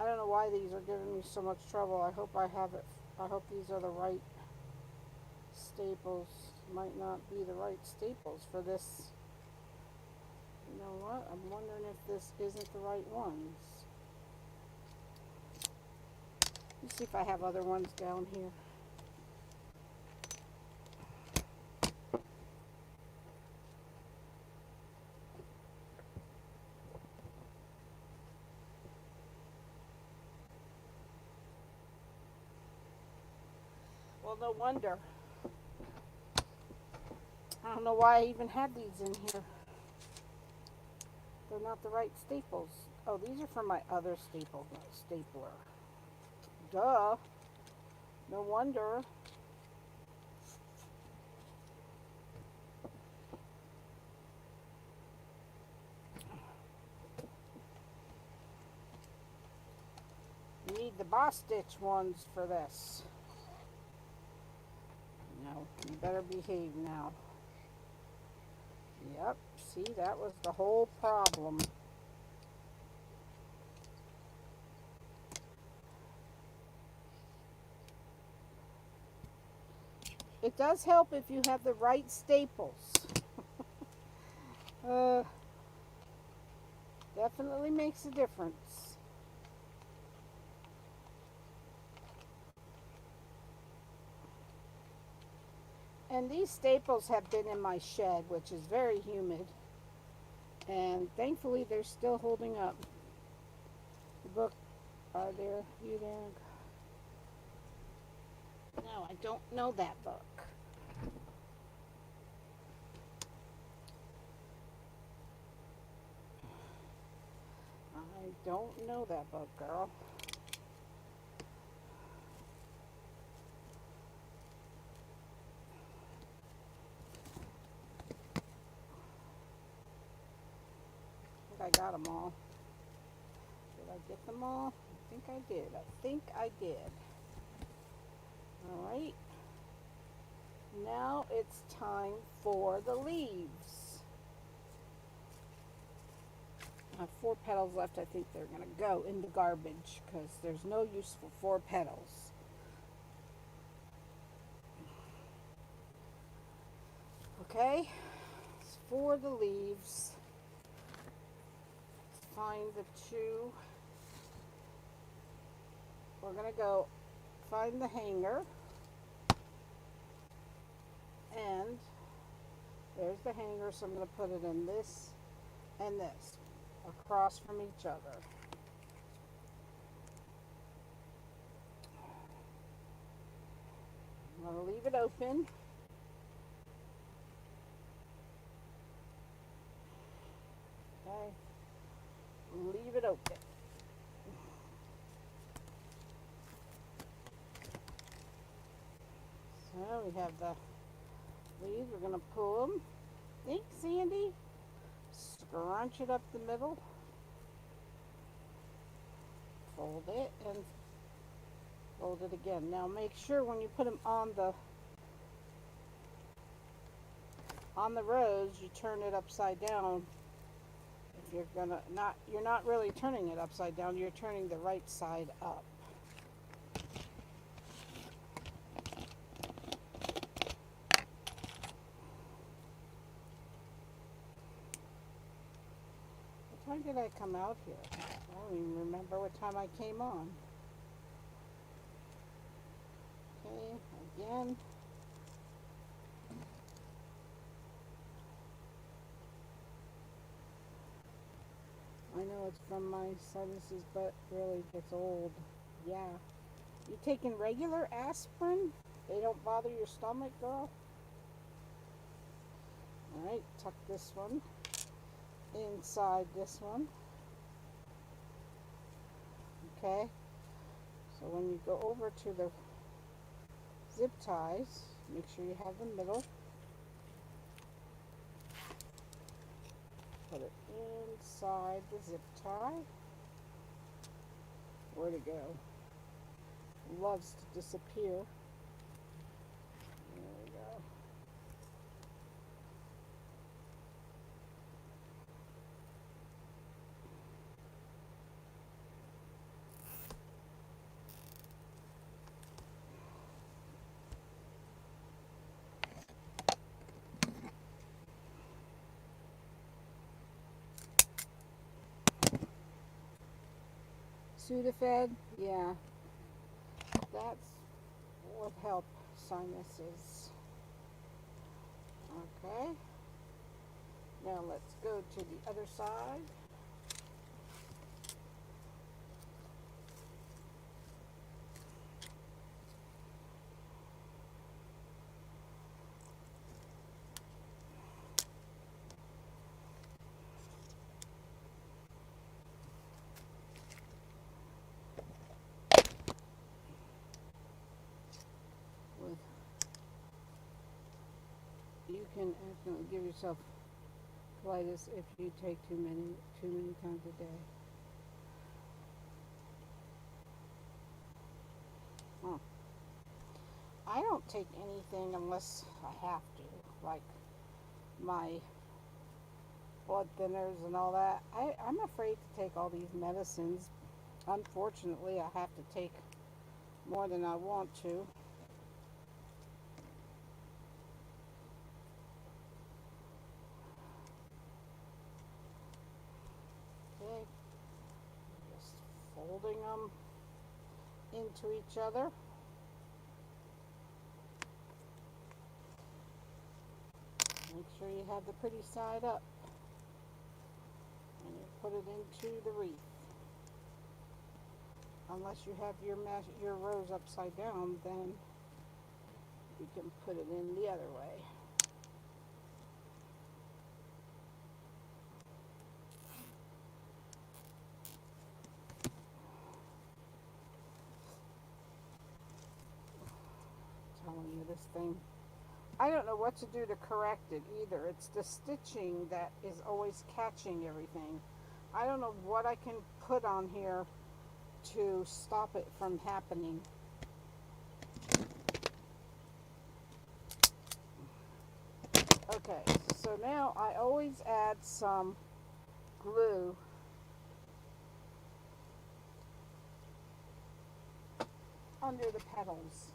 don't know why these are giving me so much trouble. I hope I have it. I hope these are the right staples. Might not be the right staples for this. You know what? I'm wondering if this isn't the right ones. Let's see if I have other ones down here. Well, no wonder. I don't know why I even had these in here. They're not the right staples. Oh, these are from my other stapler. Duh. No wonder. You need the Boss Stitch ones for this. No, you better behave now. Yep, see, that was the whole problem. It does help if you have the right staples. Definitely makes a difference. And these staples have been in my shed, which is very humid. And thankfully, they're still holding up. The book, are there? You there? No, I don't know that book. I don't know that book, girl. I got them all. Did I get them all? I think I did. All right. Now it's time for the leaves. I have 4 petals left. I think they're going to go in the garbage because there's no use for 4 petals. Okay, for the leaves, let's find the 2. We're going to go find the hanger. And there's the hanger, so I'm going to put it in this and this, across from each other. I'm going to leave it open. Okay, leave it open. So we have the leaves, we're going to pull them. Thanks, Sandy. Scrunch it up the middle. Fold it and fold it again. Now make sure when you put them on the rose, you turn it upside down. If you're not really turning it upside down, you're turning the right side up. What time did I come out here? I don't even remember what time I came on. Okay, again. I know it's from my sinuses, but really gets old. Yeah. You taking regular aspirin? They don't bother your stomach, girl? Alright, tuck this one inside this one. Okay. So when you go over to the zip ties, make sure you have the middle. Put it inside the zip tie. Where'd it go? Loves to disappear. There we go. Sudafed, yeah, that's what help sinuses. Okay, now let's go to the other side. You can accidentally give yourself colitis if you take too many times a day. Huh. I don't take anything unless I have to, like my blood thinners and all that. I'm afraid to take all these medicines. Unfortunately, I have to take more than I want to. Okay, just folding them into each other. Make sure you have the pretty side up. And you put it into the wreath. Unless you have your rose upside down, then you can put it in the other way. Telling you this thing, I don't know what to do to correct it either. It's the stitching that is always catching everything. I don't know what I can put on here to stop it from happening. Okay, so now I always add some glue under the petals.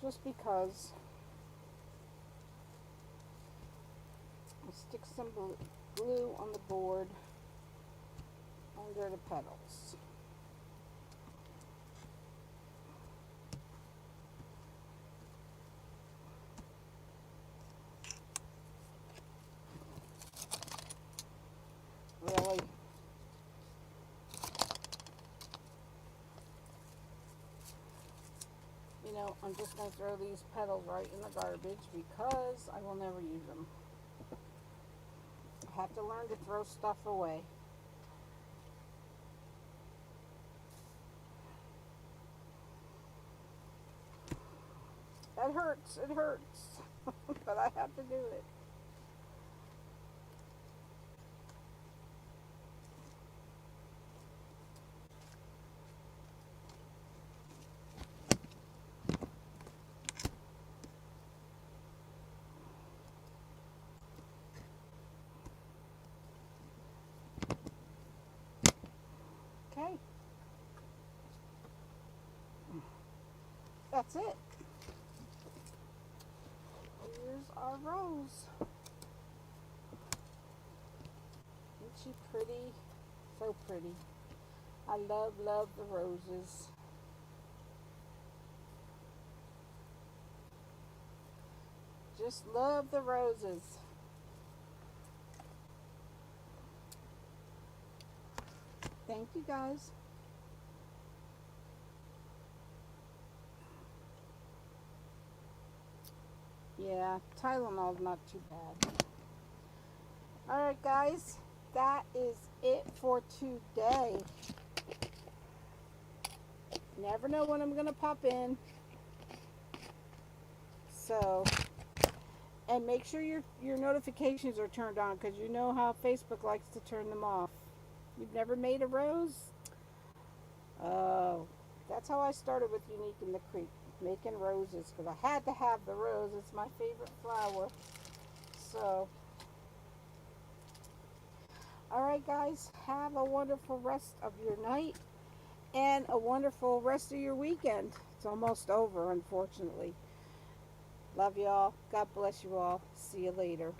Just because I'll stick some glue on the board under the petals. Really, you know, I'm just going to throw these petals right in the garbage because I will never use them. I have to learn to throw stuff away. It hurts, but I have to do it. Okay, that's it. Here's our rose. Isn't she pretty? So pretty. I love the roses. Just love the roses. Thank you guys. Yeah, Tylenol's not too bad. Alright guys, that is it for today. Never know when I'm going to pop in. So, and make sure your notifications are turned on because you know how Facebook likes to turn them off. You've never made a rose? Oh, that's how I started with Unique in the Creek, making roses because I had to have the rose. It's my favorite flower. So, alright guys, have a wonderful rest of your night and a wonderful rest of your weekend. It's almost over, unfortunately. Love y'all. God bless you all. See you later.